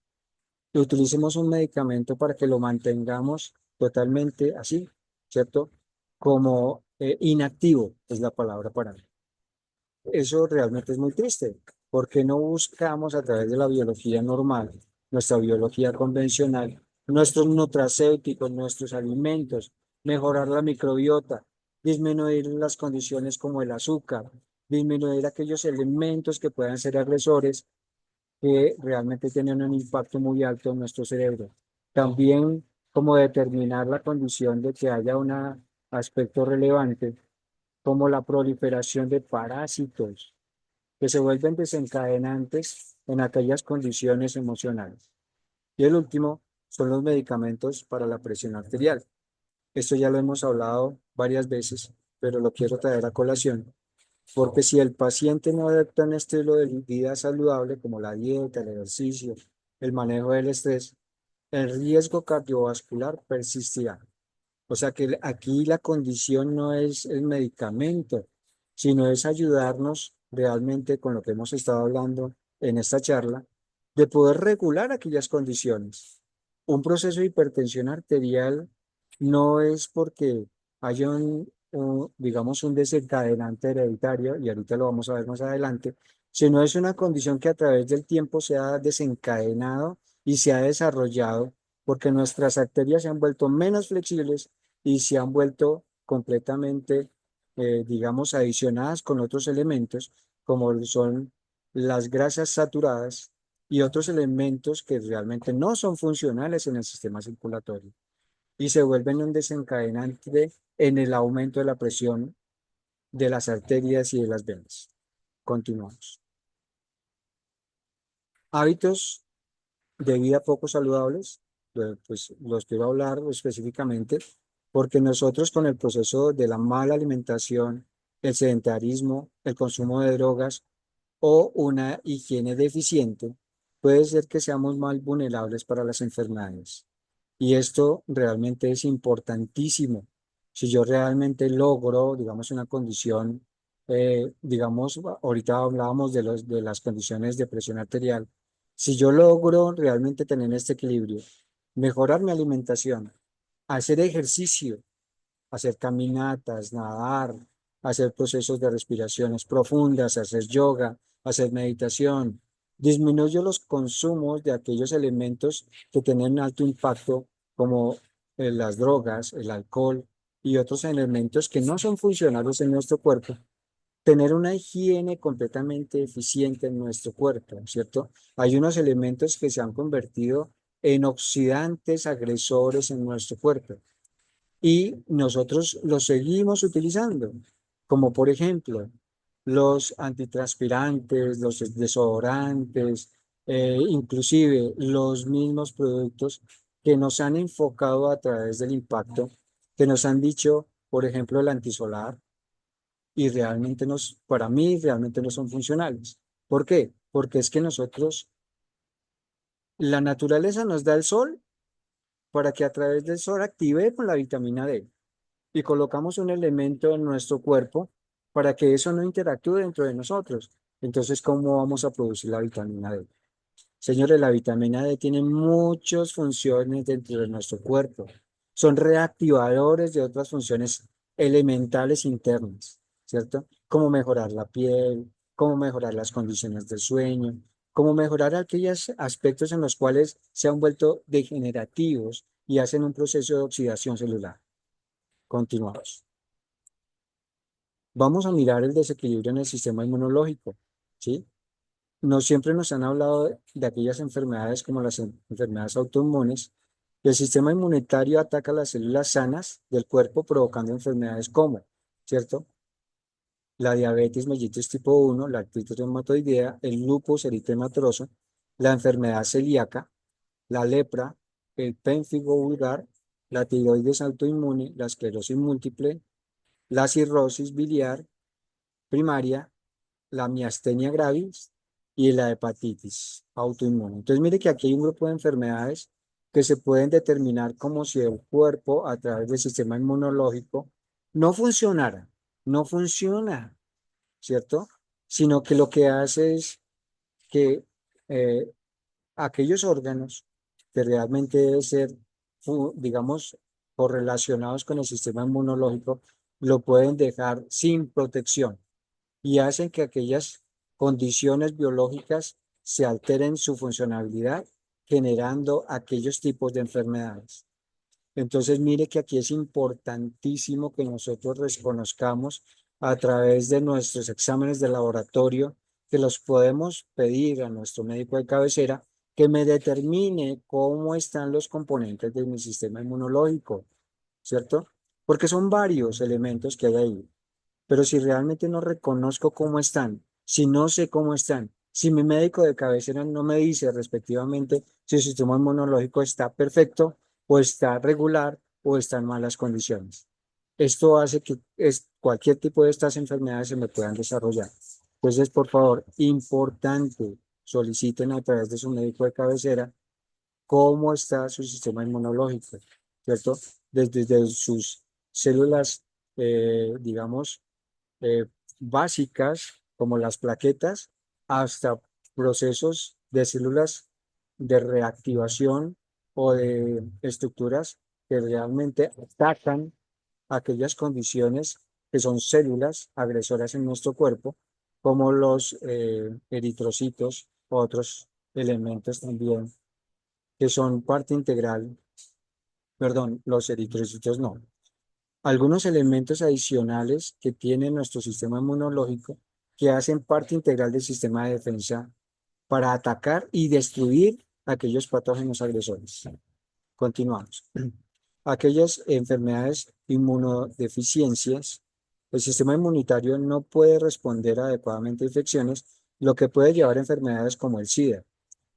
que utilicemos un medicamento para que lo mantengamos totalmente así, ¿cierto? Como inactivo es la palabra para mí. Eso realmente es muy triste, porque no buscamos a través de la biología normal, nuestra biología convencional, nuestros nutracéuticos, nuestros alimentos, mejorar la microbiota, disminuir las condiciones como el azúcar, disminuir aquellos elementos que puedan ser agresores que realmente tienen un impacto muy alto en nuestro cerebro. También como determinar la condición de que haya un aspecto relevante como la proliferación de parásitos que se vuelven desencadenantes en aquellas condiciones emocionales. Y el último son los medicamentos para la presión arterial. Esto ya lo hemos hablado varias veces, pero lo quiero traer a colación, porque si el paciente no adopta un estilo de vida saludable como la dieta, el ejercicio, el manejo del estrés, el riesgo cardiovascular persistirá. O sea que aquí la condición no es el medicamento, sino es ayudarnos realmente con lo que hemos estado hablando en esta charla, de poder regular aquellas condiciones. Un proceso de hipertensión arterial no es porque haya digamos, un desencadenante hereditario, y ahorita lo vamos a ver más adelante, sino es una condición que a través del tiempo se ha desencadenado y se ha desarrollado porque nuestras arterias se han vuelto menos flexibles y se han vuelto completamente, digamos, adicionadas con otros elementos, como son las grasas saturadas y otros elementos que realmente no son funcionales en el sistema circulatorio y se vuelven un desencadenante en el aumento de la presión de las arterias y de las venas. Continuamos. Hábitos de vida poco saludables, pues los quiero hablar específicamente porque nosotros con el proceso de la mala alimentación, el sedentarismo, el consumo de drogas o una higiene deficiente, puede ser que seamos más vulnerables para las enfermedades. Y esto realmente es importantísimo. Si yo realmente logro, digamos, una condición, digamos, ahorita hablábamos de las condiciones de presión arterial, si yo logro realmente tener este equilibrio, mejorar mi alimentación, hacer ejercicio, hacer caminatas, nadar, hacer procesos de respiraciones profundas, hacer yoga, hacer meditación. Disminuyo los consumos de aquellos elementos que tienen alto impacto, como las drogas, el alcohol y otros elementos que no son funcionales en nuestro cuerpo. Tener una higiene completamente eficiente en nuestro cuerpo, ¿cierto? Hay unos elementos que se han convertido en oxidantes agresores en nuestro cuerpo y nosotros los seguimos utilizando, como por ejemplo los antitranspirantes, los desodorantes, inclusive los mismos productos que nos han enfocado a través del impacto, que nos han dicho, por ejemplo, el antisolar, y realmente para mí realmente no son funcionales. ¿Por qué? Porque es que nosotros, la naturaleza nos da el sol para que a través del sol activemos la vitamina D y colocamos un elemento en nuestro cuerpo para que eso no interactúe dentro de nosotros. Entonces, ¿cómo vamos a producir la vitamina D? Señores, la vitamina D tiene muchas funciones dentro de nuestro cuerpo. Son reactivadores de otras funciones elementales internas, ¿cierto? Como mejorar la piel, cómo mejorar las condiciones del sueño, cómo mejorar aquellos aspectos en los cuales se han vuelto degenerativos y hacen un proceso de oxidación celular. Continuamos. Vamos a mirar el desequilibrio en el sistema inmunológico, ¿sí? No siempre nos han hablado de aquellas enfermedades como las enfermedades autoinmunes. El sistema inmunitario ataca las células sanas del cuerpo provocando enfermedades como, ¿cierto? La diabetes mellitus tipo 1, la artritis reumatoidea, el lupus eritematoso, la enfermedad celíaca, la lepra, el pénfigo vulgar, la tiroides autoinmune, la esclerosis múltiple, la cirrosis biliar primaria, la miastenia gravis y la hepatitis autoinmune. Entonces, mire que aquí hay un grupo de enfermedades que se pueden determinar como si el cuerpo, a través del sistema inmunológico, no funcionara, no funciona, ¿cierto? Sino que lo que hace es que eh, aquellos órganos que realmente deben ser, digamos, correlacionados con el sistema inmunológico, lo pueden dejar sin protección y hacen que aquellas condiciones biológicas se alteren su funcionalidad, generando aquellos tipos de enfermedades. Entonces, mire que aquí es importantísimo que nosotros reconozcamos a través de nuestros exámenes de laboratorio, que los podemos pedir a nuestro médico de cabecera, que me determine cómo están los componentes de mi sistema inmunológico, ¿cierto? Porque son varios elementos que hay ahí. Pero si realmente no reconozco cómo están, si no sé cómo están, si mi médico de cabecera no me dice respectivamente si el sistema inmunológico está perfecto o está regular o está en malas condiciones. Esto hace que cualquier tipo de estas enfermedades se me puedan desarrollar. Entonces, por favor, importante, soliciten a través de su médico de cabecera cómo está su sistema inmunológico, ¿cierto? Desde sus células, digamos, eh, básicas como las plaquetas hasta procesos de células de reactivación o de estructuras que realmente atacan aquellas condiciones que son células agresoras en nuestro cuerpo, como los eritrocitos, otros elementos también que son parte integral, perdón, los eritrocitos no, algunos elementos adicionales que tiene nuestro sistema inmunológico que hacen parte integral del sistema de defensa para atacar y destruir aquellos patógenos agresores. Continuamos. Aquellas enfermedades inmunodeficiencias, el sistema inmunitario no puede responder adecuadamente a infecciones, lo que puede llevar a enfermedades como el SIDA.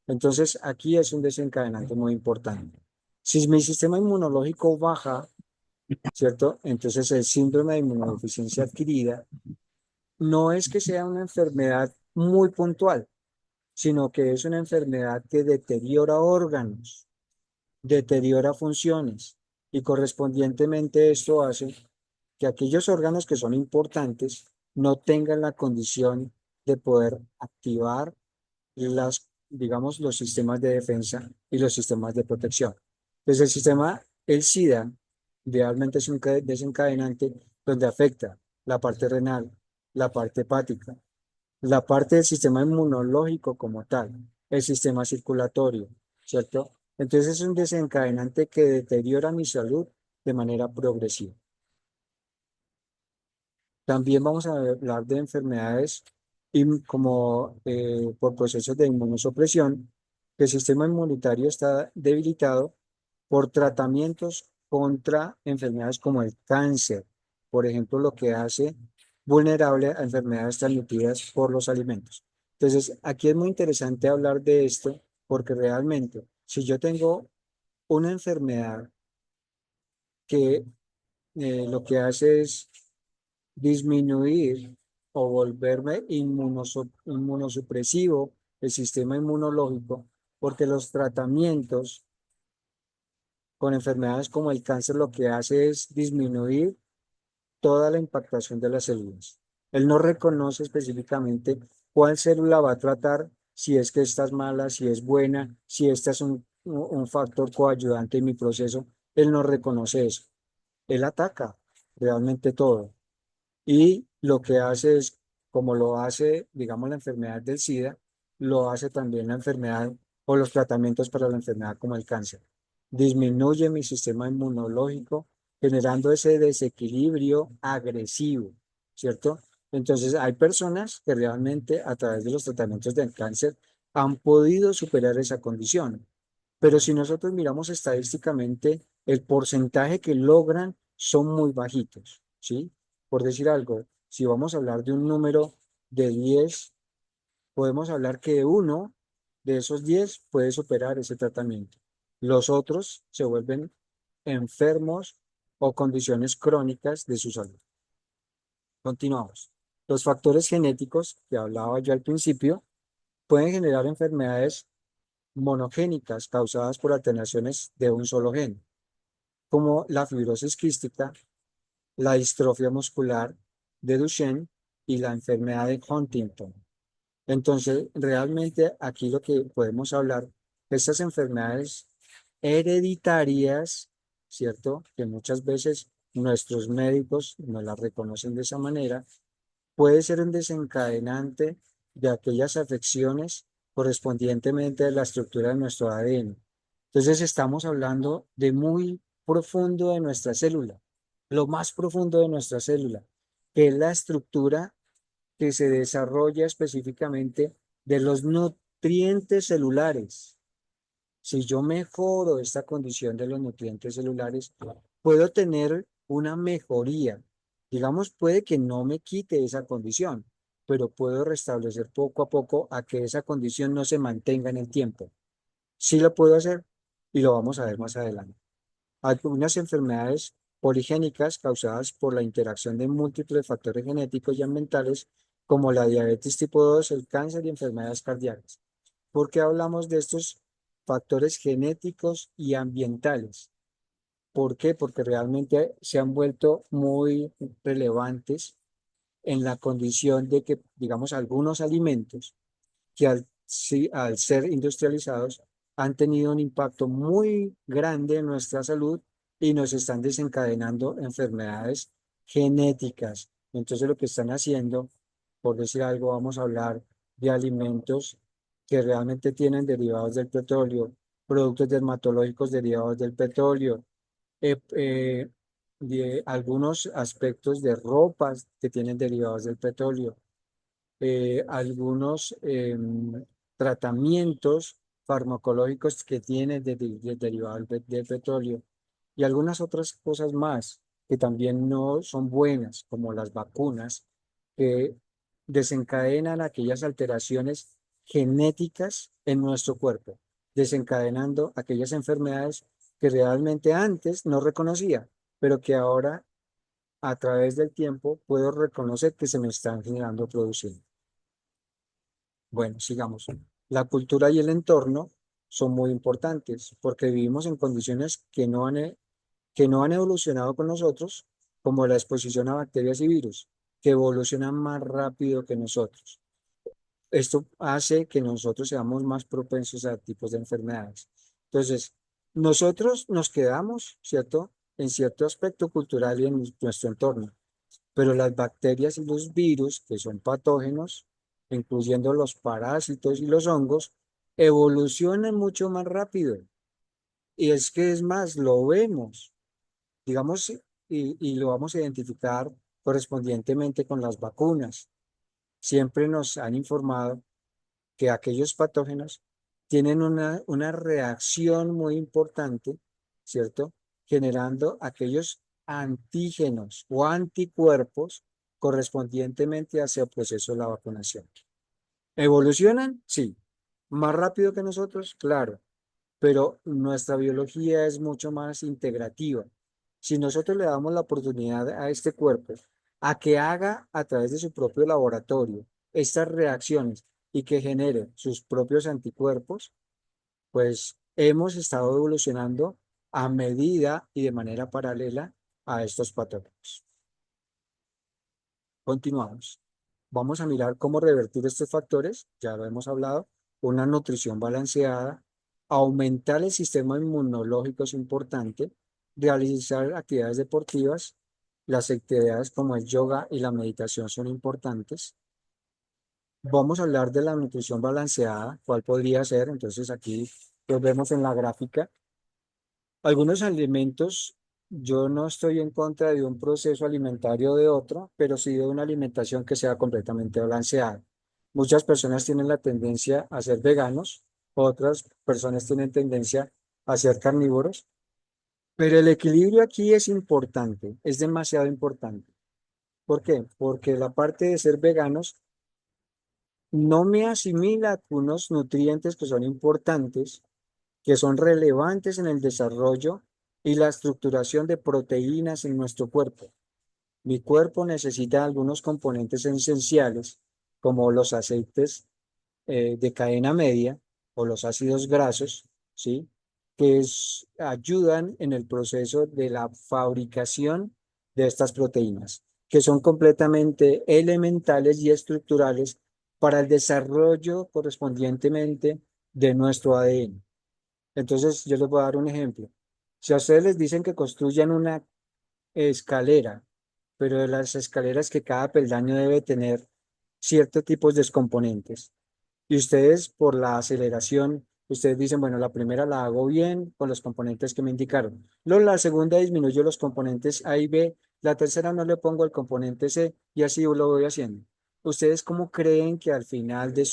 Entonces, aquí es un desencadenante muy importante. Si mi sistema inmunológico baja, ¿cierto? Entonces el síndrome de inmunodeficiencia adquirida no es que sea una enfermedad muy puntual, sino que es una enfermedad que deteriora órganos, deteriora funciones y correspondientemente esto hace que aquellos órganos que son importantes no tengan la condición de poder activar digamos, los sistemas de defensa y los sistemas de protección. Entonces, el SIDA realmente es un desencadenante donde afecta la parte renal, la parte hepática, la parte del sistema inmunológico como tal, el sistema circulatorio, ¿cierto? Entonces es un desencadenante que deteriora mi salud de manera progresiva. También vamos a hablar de enfermedades como por procesos de inmunosupresión, que el sistema inmunitario está debilitado por tratamientos contra enfermedades como el cáncer, por ejemplo, lo que hace vulnerable a enfermedades transmitidas por los alimentos. Entonces, aquí es muy interesante hablar de esto porque realmente, si yo tengo una enfermedad que lo que hace es disminuir o volverme inmunosupresivo el sistema inmunológico, porque los tratamientos con enfermedades como el cáncer lo que hace es disminuir toda la impactación de las células. Él no reconoce específicamente cuál célula va a tratar, si es que esta es mala, si es buena, si esta es un factor coayudante en mi proceso. Él no reconoce eso. Él ataca realmente todo. Y lo que hace es, como lo hace, digamos, la enfermedad del SIDA, lo hace también la enfermedad o los tratamientos para la enfermedad como el cáncer. Disminuye mi sistema inmunológico, generando ese desequilibrio agresivo, ¿cierto? Entonces, hay personas que realmente a través de los tratamientos del cáncer han podido superar esa condición. Pero si nosotros miramos estadísticamente, el porcentaje que logran son muy bajitos, ¿sí? Por decir algo, si vamos a hablar de un número de 10, podemos hablar que uno de esos 10 puede superar ese tratamiento. Los otros se vuelven enfermos o condiciones crónicas de su salud. Continuamos. Los factores genéticos que hablaba yo al principio pueden generar enfermedades monogénicas causadas por alteraciones de un solo gen, como la fibrosis quística, la distrofia muscular de Duchenne y la enfermedad de Huntington. Entonces, realmente aquí lo que podemos hablar, estas enfermedades hereditarias, ¿cierto? Que muchas veces nuestros médicos no las reconocen de esa manera, puede ser un desencadenante de aquellas afecciones correspondientemente de la estructura de nuestro ADN. Entonces estamos hablando de muy profundo de nuestra célula, lo más profundo de nuestra célula, que es la estructura que se desarrolla específicamente de los nutrientes celulares. Si yo mejoro esta condición de los nutrientes celulares, puedo tener una mejoría. Digamos, puede que no me quite esa condición, pero puedo restablecer poco a poco a que esa condición no se mantenga en el tiempo. Sí lo puedo hacer y lo vamos a ver más adelante. Algunas enfermedades poligénicas causadas por la interacción de múltiples factores genéticos y ambientales, como la diabetes tipo 2, el cáncer y enfermedades cardíacas. ¿Por qué hablamos de estos factores genéticos y ambientales? ¿Por qué? Porque realmente se han vuelto muy relevantes en la condición de que, digamos, algunos alimentos que al ser industrializados han tenido un impacto muy grande en nuestra salud y nos están desencadenando enfermedades genéticas. Entonces lo que están haciendo, por decir algo, vamos a hablar de alimentos que realmente tienen derivados del petróleo, productos dermatológicos derivados del petróleo, eh, eh, de algunos aspectos de ropas que tienen derivados del petróleo, algunos tratamientos farmacológicos que tienen derivados del petróleo y algunas otras cosas más que también no son buenas, como las vacunas, que desencadenan aquellas alteraciones genéticas en nuestro cuerpo, desencadenando aquellas enfermedades que realmente antes no reconocía, pero que ahora a través del tiempo puedo reconocer que se me están generando produciendo. Bueno, sigamos. La cultura y el entorno son muy importantes porque vivimos en condiciones que no han evolucionado con nosotros, como la exposición a bacterias y virus, que evolucionan más rápido que nosotros. Esto hace que nosotros seamos más propensos a tipos de enfermedades. Entonces, nosotros nos quedamos, ¿cierto?, en cierto aspecto cultural y en nuestro entorno, pero las bacterias y los virus, que son patógenos, incluyendo los parásitos y los hongos, evolucionan mucho más rápido. Y es que es más, lo vemos, digamos, y lo vamos a identificar correspondientemente con las vacunas. Siempre nos han informado que aquellos patógenos tienen una reacción muy importante, ¿cierto? Generando aquellos antígenos o anticuerpos correspondientemente hacia el proceso de la vacunación. ¿Evolucionan? Sí. ¿Más rápido que nosotros? Claro, pero nuestra biología es mucho más integrativa. Si nosotros le damos la oportunidad a este cuerpo a que haga a través de su propio laboratorio estas reacciones y que genere sus propios anticuerpos, pues hemos estado evolucionando a medida y de manera paralela a estos patógenos. Continuamos. Vamos a mirar cómo revertir estos factores, ya lo hemos hablado, una nutrición balanceada, aumentar el sistema inmunológico es importante, realizar actividades deportivas, las actividades como el yoga y la meditación son importantes. Vamos a hablar de la nutrición balanceada, cuál podría ser, entonces aquí lo vemos en la gráfica. Algunos alimentos, yo no estoy en contra de un proceso alimentario o de otro, pero sí de una alimentación que sea completamente balanceada. Muchas personas tienen la tendencia a ser veganos, otras personas tienen tendencia a ser carnívoros, pero el equilibrio aquí es importante, es demasiado importante. ¿Por qué? Porque la parte de ser veganos no me asimila unos nutrientes que son importantes, que son relevantes en el desarrollo y la estructuración de proteínas en nuestro cuerpo. Mi cuerpo necesita algunos componentes esenciales, como los aceites de cadena media o los ácidos grasos, ¿sí? Ayudan en el proceso de la fabricación de estas proteínas, que son completamente elementales y estructurales para el desarrollo correspondientemente de nuestro ADN. Entonces, yo les voy a dar un ejemplo. Si a ustedes les dicen que construyan una escalera, pero de las escaleras que cada peldaño debe tener ciertos tipos de componentes, y ustedes por la aceleración, ustedes dicen, bueno, la primera la hago bien con los componentes que me indicaron. Luego la segunda disminuyo los componentes A y B, la tercera no le pongo el componente C y así lo voy haciendo. ¿Ustedes cómo creen que al final de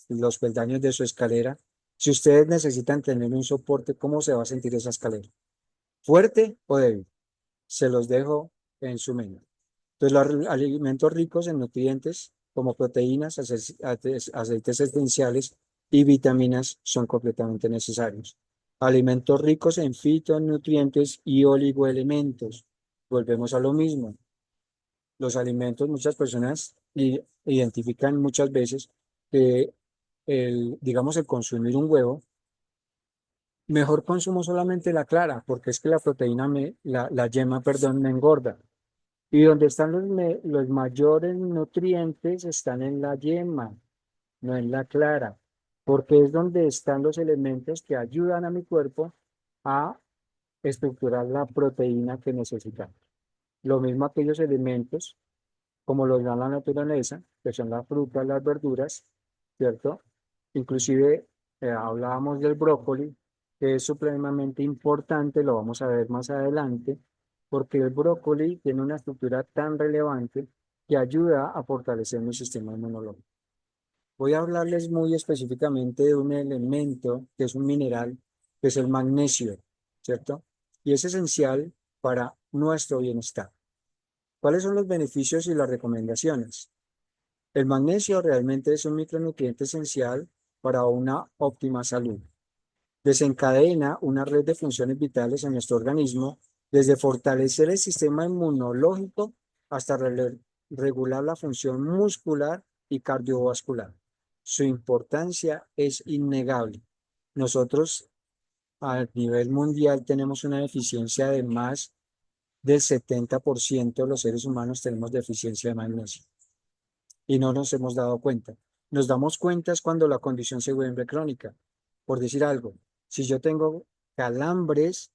los peldaños de su escalera, si ustedes necesitan tener un soporte, cómo se va a sentir esa escalera? ¿Fuerte o débil? Se los dejo en su mente. Entonces, los alimentos ricos en nutrientes como proteínas, aceites esenciales y vitaminas son completamente necesarios. Alimentos ricos en fitonutrientes y oligoelementos. Volvemos a lo mismo. Los alimentos, muchas personas identifican muchas veces que digamos, el consumir un huevo, mejor consumo solamente la clara, porque es que la proteína, la yema, perdón, me engorda. Y donde están los mayores nutrientes están en la yema, no en la clara, porque es donde están los elementos que ayudan a mi cuerpo a estructurar la proteína que necesitamos. Lo mismo aquellos elementos como los da la naturaleza, que son las frutas, las verduras, ¿cierto? Inclusive hablábamos del brócoli, que es supremamente importante, lo vamos a ver más adelante, porque el brócoli tiene una estructura tan relevante que ayuda a fortalecer mi sistema inmunológico. Voy a hablarles muy específicamente de un elemento que es un mineral, que es el magnesio, ¿cierto? Y es esencial para nuestro bienestar. ¿Cuáles son los beneficios y las recomendaciones? El magnesio realmente es un micronutriente esencial para una óptima salud. Desencadena una red de funciones vitales en nuestro organismo, desde fortalecer el sistema inmunológico hasta regular la función muscular y cardiovascular. Su importancia es innegable. Nosotros a nivel mundial tenemos una deficiencia de más del 70% de los seres humanos tenemos deficiencia de magnesio y no nos hemos dado cuenta. Nos damos cuenta es cuando la condición se vuelve crónica. Por decir algo, si yo tengo calambres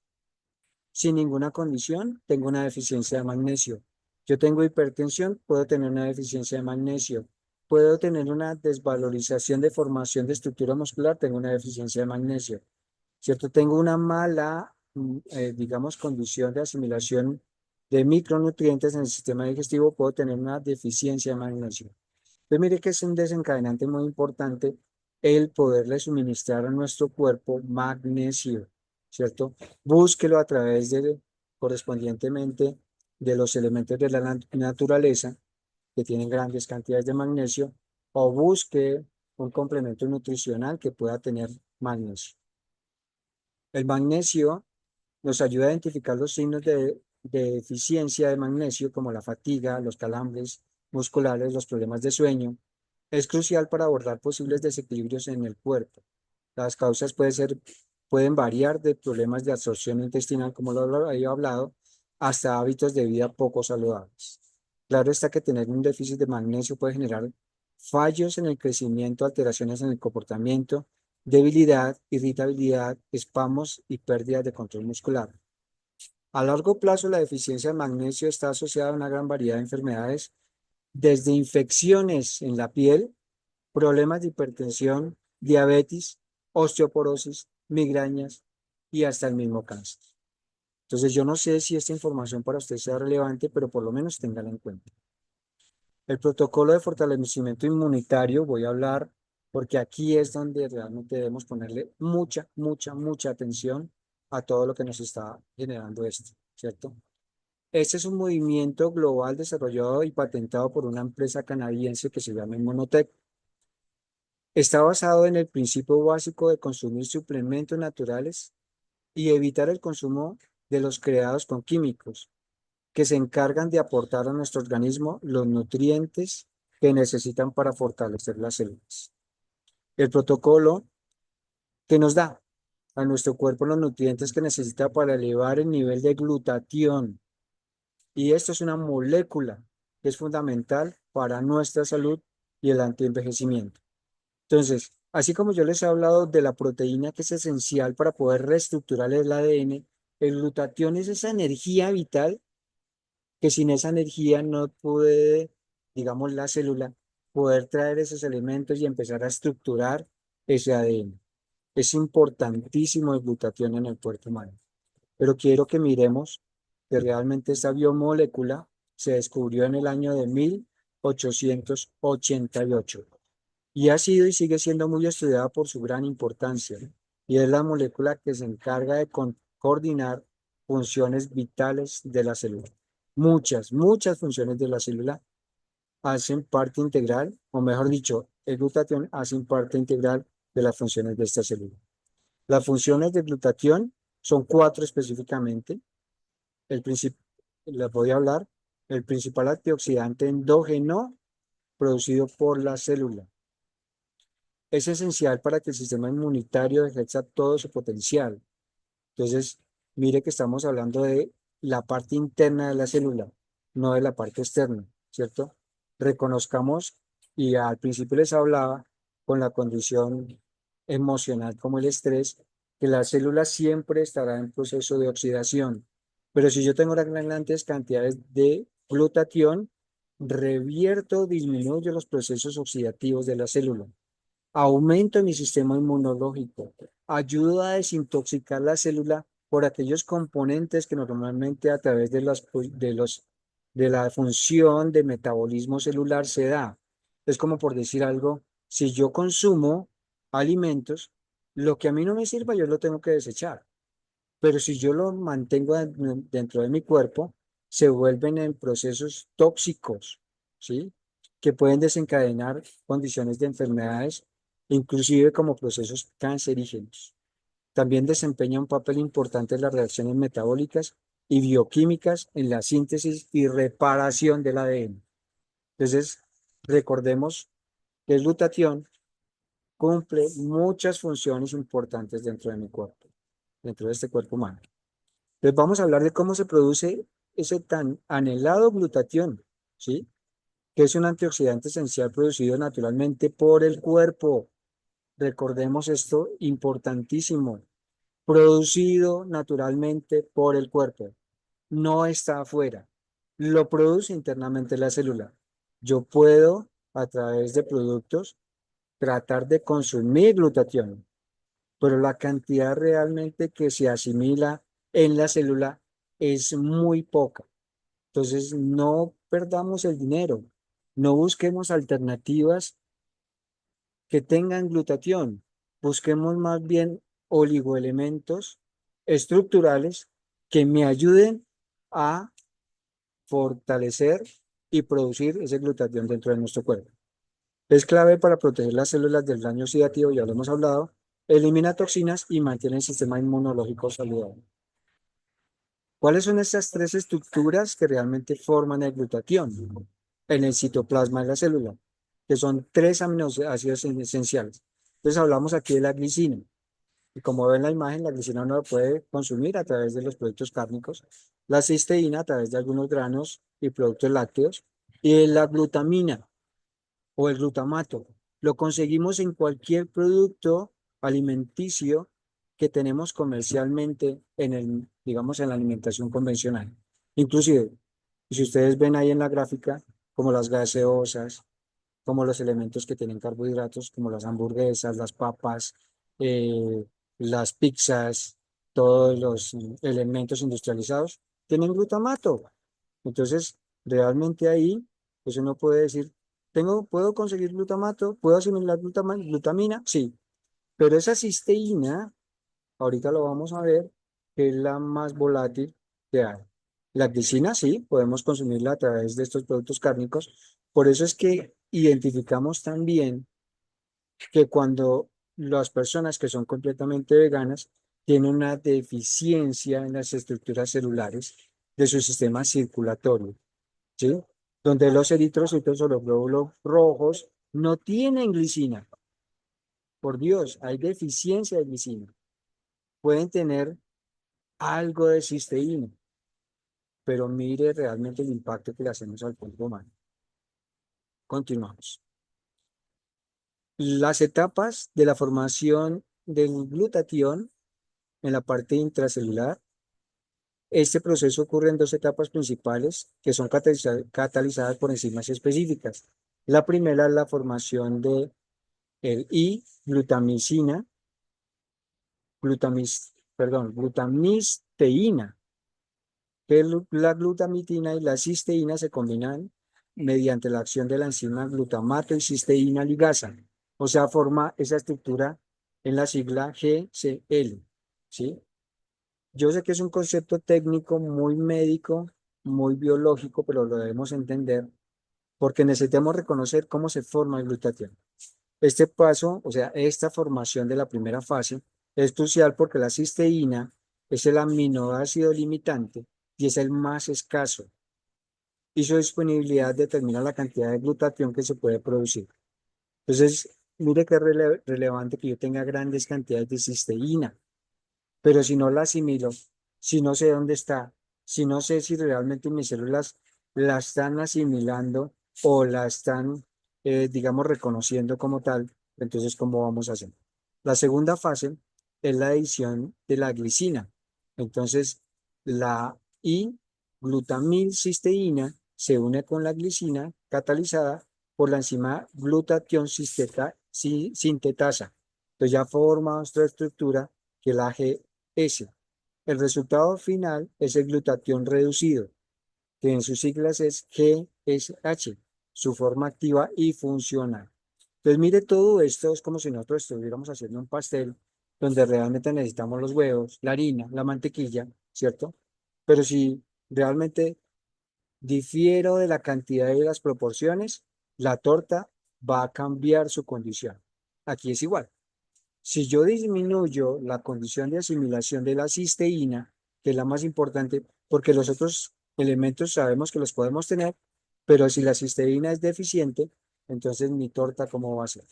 sin ninguna condición, tengo una deficiencia de magnesio. Yo tengo hipertensión, puedo tener una deficiencia de magnesio. Puedo tener una desvalorización de formación de estructura muscular, tengo una deficiencia de magnesio. ¿Cierto? Tengo una mala, digamos, condición de asimilación de micronutrientes en el sistema digestivo, puedo tener una deficiencia de magnesio. Entonces, mire que es un desencadenante muy importante el poderle suministrar a nuestro cuerpo magnesio, ¿cierto? Búsquelo a través de, correspondientemente, de los elementos de la naturaleza que tienen grandes cantidades de magnesio, o busque un complemento nutricional que pueda tener magnesio. El magnesio nos ayuda a identificar los signos de deficiencia de magnesio, como la fatiga, los calambres musculares, los problemas de sueño. Es crucial para abordar posibles desequilibrios en el cuerpo. Las causas pueden variar de problemas de absorción intestinal, como lo había hablado, hasta hábitos de vida poco saludables. Claro está que tener un déficit de magnesio puede generar fallos en el crecimiento, alteraciones en el comportamiento, debilidad, irritabilidad, espasmos y pérdida de control muscular. A largo plazo, la deficiencia de magnesio está asociada a una gran variedad de enfermedades, desde infecciones en la piel, problemas de hipertensión, diabetes, osteoporosis, migrañas y hasta el mismo cáncer. Entonces, yo no sé si esta información para usted sea relevante, pero por lo menos téngala en cuenta. El protocolo de fortalecimiento inmunitario, voy a hablar porque aquí es donde realmente debemos ponerle mucha atención a todo lo que nos está generando esto, ¿cierto? Este es un movimiento global desarrollado y patentado por una empresa canadiense que se llama Immunotech. Está basado en el principio básico de consumir suplementos naturales y evitar el consumo de los creados con químicos, que se encargan de aportar a nuestro organismo los nutrientes que necesitan para fortalecer las células. El protocolo que nos da a nuestro cuerpo los nutrientes que necesita para elevar el nivel de glutatión. Y esto es una molécula que es fundamental para nuestra salud y el antienvejecimiento. Entonces, así como yo les he hablado de la proteína que es esencial para poder reestructurar el ADN, el glutatión es esa energía vital que sin esa energía no puede, digamos, la célula poder traer esos elementos y empezar a estructurar ese ADN. Es importantísimo el glutatión en el cuerpo humano. Pero quiero que miremos que realmente esta biomolécula se descubrió en el año de 1888 y ha sido y sigue siendo muy estudiada por su gran importancia. Y es la molécula que se encarga de coordinar funciones vitales de la célula. Muchas funciones de la célula hacen parte integral, o mejor dicho, el glutatión hace parte integral de las funciones de esta célula. Las funciones del glutatión son cuatro específicamente. Les voy a hablar. El principal antioxidante endógeno producido por la célula. Es esencial para que el sistema inmunitario ejerza todo su potencial. Entonces, mire que estamos hablando de la parte interna de la célula, no de la parte externa, ¿cierto? Reconozcamos, y al principio les hablaba con la condición emocional como el estrés, que la célula siempre estará en proceso de oxidación. Pero si yo tengo grandes cantidades de glutatión, revierto, disminuyo los procesos oxidativos de la célula, aumento mi sistema inmunológico, ayuda a desintoxicar la célula por aquellos componentes que normalmente a través de la función de metabolismo celular se da. Es como por decir algo, si yo consumo alimentos, lo que a mí no me sirva yo lo tengo que desechar, pero si yo lo mantengo dentro de mi cuerpo, se vuelven en procesos tóxicos, ¿sí? Que pueden desencadenar condiciones de enfermedades, inclusive como procesos cancerígenos. También desempeña un papel importante en las reacciones metabólicas y bioquímicas en la síntesis y reparación del ADN. Entonces, recordemos que el glutatión cumple muchas funciones importantes dentro de mi cuerpo, dentro de este cuerpo humano. Entonces vamos a hablar de cómo se produce ese tan anhelado glutatión, ¿sí? Que es un antioxidante esencial producido naturalmente por el cuerpo. Recordemos esto, importantísimo. Producido naturalmente por el cuerpo. No está afuera. lo produce internamente la célula. Yo puedo, a través de productos, tratar de consumir glutatión, pero la cantidad realmente que se asimila en la célula es muy poca. Entonces, no perdamos el dinero, no busquemos alternativas que tengan glutatión, busquemos más bien oligoelementos estructurales que me ayuden a fortalecer y producir ese glutatión dentro de nuestro cuerpo. Es clave para proteger las células del daño oxidativo, ya lo hemos hablado, elimina toxinas y mantiene el sistema inmunológico saludable. ¿Cuáles son esas tres estructuras que realmente forman el glutatión en el citoplasma de la célula? Que son tres aminoácidos esenciales. Entonces hablamos aquí de la glicina. Y como ven en la imagen, la glicina uno la puede consumir a través de los productos cárnicos, la cisteína a través de algunos granos y productos lácteos, y la glutamina o el glutamato. Lo conseguimos en cualquier producto alimenticio que tenemos comercialmente en el, digamos, en la alimentación convencional. Inclusive, si ustedes ven ahí en la gráfica, como las gaseosas, como los elementos que tienen carbohidratos, como las hamburguesas, las papas, eh, las pizzas, todos los elementos industrializados, tienen glutamato. Entonces, realmente ahí, pues uno puede decir, ¿puedo conseguir glutamato? ¿Puedo asimilar glutamina? Sí, pero esa cisteína, ahorita lo vamos a ver, que es la más volátil que hay. La glicina, sí, podemos consumirla a través de estos productos cárnicos. Por eso es que identificamos también que cuando las personas que son completamente veganas tienen una deficiencia en las estructuras celulares de su sistema circulatorio, ¿sí? Donde los eritrocitos o los glóbulos rojos no tienen glicina. Por Dios, hay deficiencia de glicina. Pueden tener algo de cisteína, pero mire realmente el impacto que le hacemos al cuerpo humano. Continuamos. Las etapas de la formación del glutatión en la parte intracelular. Este proceso ocurre en dos etapas principales que son catalizadas por enzimas específicas. La primera es la formación de el I-glutamicina, glutamisteína, que la glutamitina y la cisteína se combinan mediante la acción de la enzima glutamato y cisteína ligasa, o sea, forma esa estructura en la sigla GCL, ¿sí? Yo sé que es un concepto técnico muy médico, muy biológico, pero lo debemos entender porque necesitamos reconocer cómo se forma el glutatión. Este paso, o sea, esta formación de la primera fase es crucial porque la cisteína es el aminoácido limitante y es el más escaso y su disponibilidad determina la cantidad de glutatión que se puede producir. Entonces, mire que es relevante que yo tenga grandes cantidades de cisteína, pero si no la asimilo, si no sé dónde está, si no sé si realmente mis células la están asimilando o la están, digamos, reconociendo como tal, entonces, ¿cómo vamos a hacer? La segunda fase es la adición de la glicina. Entonces, la I-glutamilcisteína se une con la glicina catalizada por la enzima glutatión sintetasa. Entonces ya forma nuestra estructura que es la G-S. El resultado final es el glutatión reducido, que en sus siglas es GSH, su forma activa y funcional. Entonces, mire, todo esto es como si nosotros estuviéramos haciendo un pastel donde realmente necesitamos los huevos, la harina, la mantequilla, ¿cierto? Pero si realmente difiero de la cantidad y las proporciones, la torta va a cambiar su condición. Aquí es igual. Si yo disminuyo la condición de asimilación de la cisteína, que es la más importante, porque los otros elementos sabemos que los podemos tener, pero si la cisteína es deficiente, entonces mi torta, ¿cómo va a ser?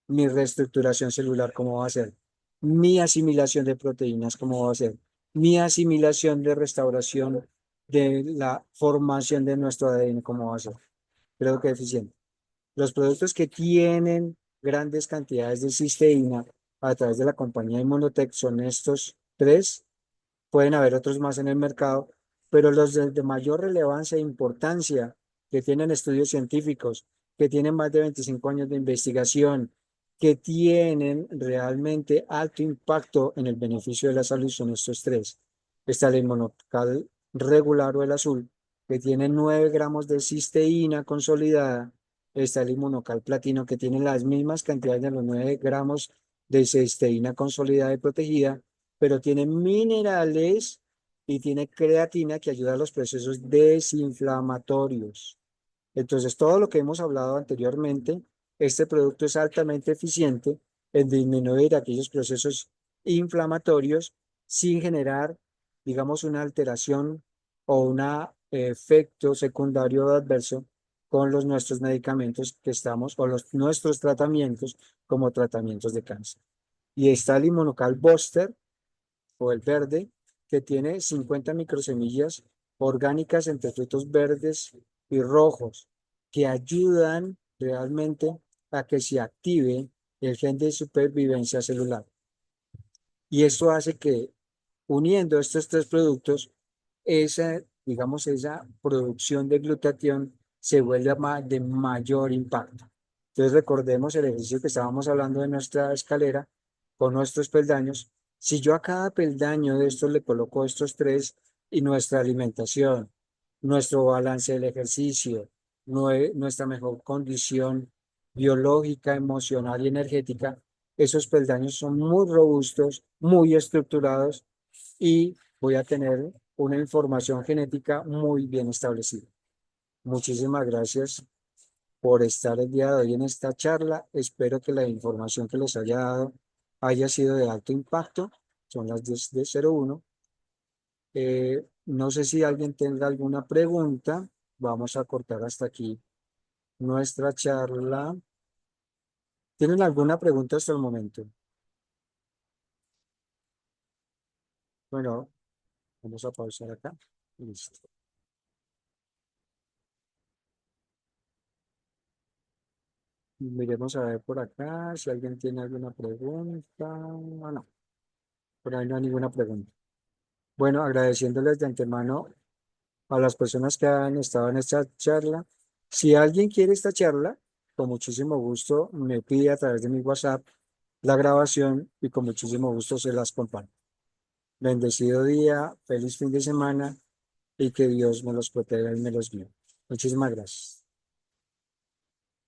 Mi reestructuración celular, ¿cómo va a ser? Mi asimilación de proteínas, ¿cómo va a ser? Mi asimilación de restauración de la formación de nuestro ADN, ¿cómo va a ser? Creo que deficiente. Los productos que tienen grandes cantidades de cisteína a través de la compañía Immunotec son estos tres. Pueden haber otros más en el mercado, pero los de mayor relevancia e importancia, que tienen estudios científicos, que tienen más de 25 años de investigación, que tienen realmente alto impacto en el beneficio de la salud, son estos tres. Está el inmunocal regular o el azul, que tiene 9 gramos de cisteína consolidada. Está el inmunocal platino, que tiene las mismas cantidades de los 9 gramos de cisteína consolidada y protegida, pero tiene minerales y tiene creatina que ayuda a los procesos desinflamatorios. Entonces, todo lo que hemos hablado anteriormente, este producto es altamente eficiente en disminuir aquellos procesos inflamatorios sin generar, digamos, una alteración o un efecto secundario adverso con los nuestros medicamentos que estamos, o nuestros tratamientos como tratamientos de cáncer. Y está el Inmunocal Buster, o el verde, que tiene 50 microsemillas orgánicas entre frutos verdes y rojos, que ayudan realmente a que se active el gen de supervivencia celular. Y esto hace que, uniendo estos tres productos, esa, digamos, esa producción de glutatión se vuelva de mayor impacto. Entonces recordemos el ejercicio que estábamos hablando de nuestra escalera con nuestros peldaños. Si yo a cada peldaño de estos le coloco estos tres y nuestra alimentación, nuestro balance del ejercicio, nuestra mejor condición biológica, emocional y energética, esos peldaños son muy robustos, muy estructurados y voy a tener una información genética muy bien establecida. Muchísimas gracias por estar el día de hoy en esta charla. Espero que la información que les haya dado haya sido de alto impacto. Son las 10:01. No sé si alguien tenga alguna pregunta. Vamos a cortar hasta aquí nuestra charla. ¿Tienen alguna pregunta hasta el momento? Bueno, vamos a pausar acá. Listo. Miremos a ver por acá si alguien tiene alguna pregunta. Ah, no, por ahí no hay ninguna pregunta. Bueno, agradeciéndoles de antemano a las personas que han estado en esta charla. Si alguien quiere esta charla, con muchísimo gusto me pide a través de mi WhatsApp la grabación y con muchísimo gusto se las comparto. Bendecido día, feliz fin de semana y que Dios me los proteja y me los guíe. Muchísimas gracias.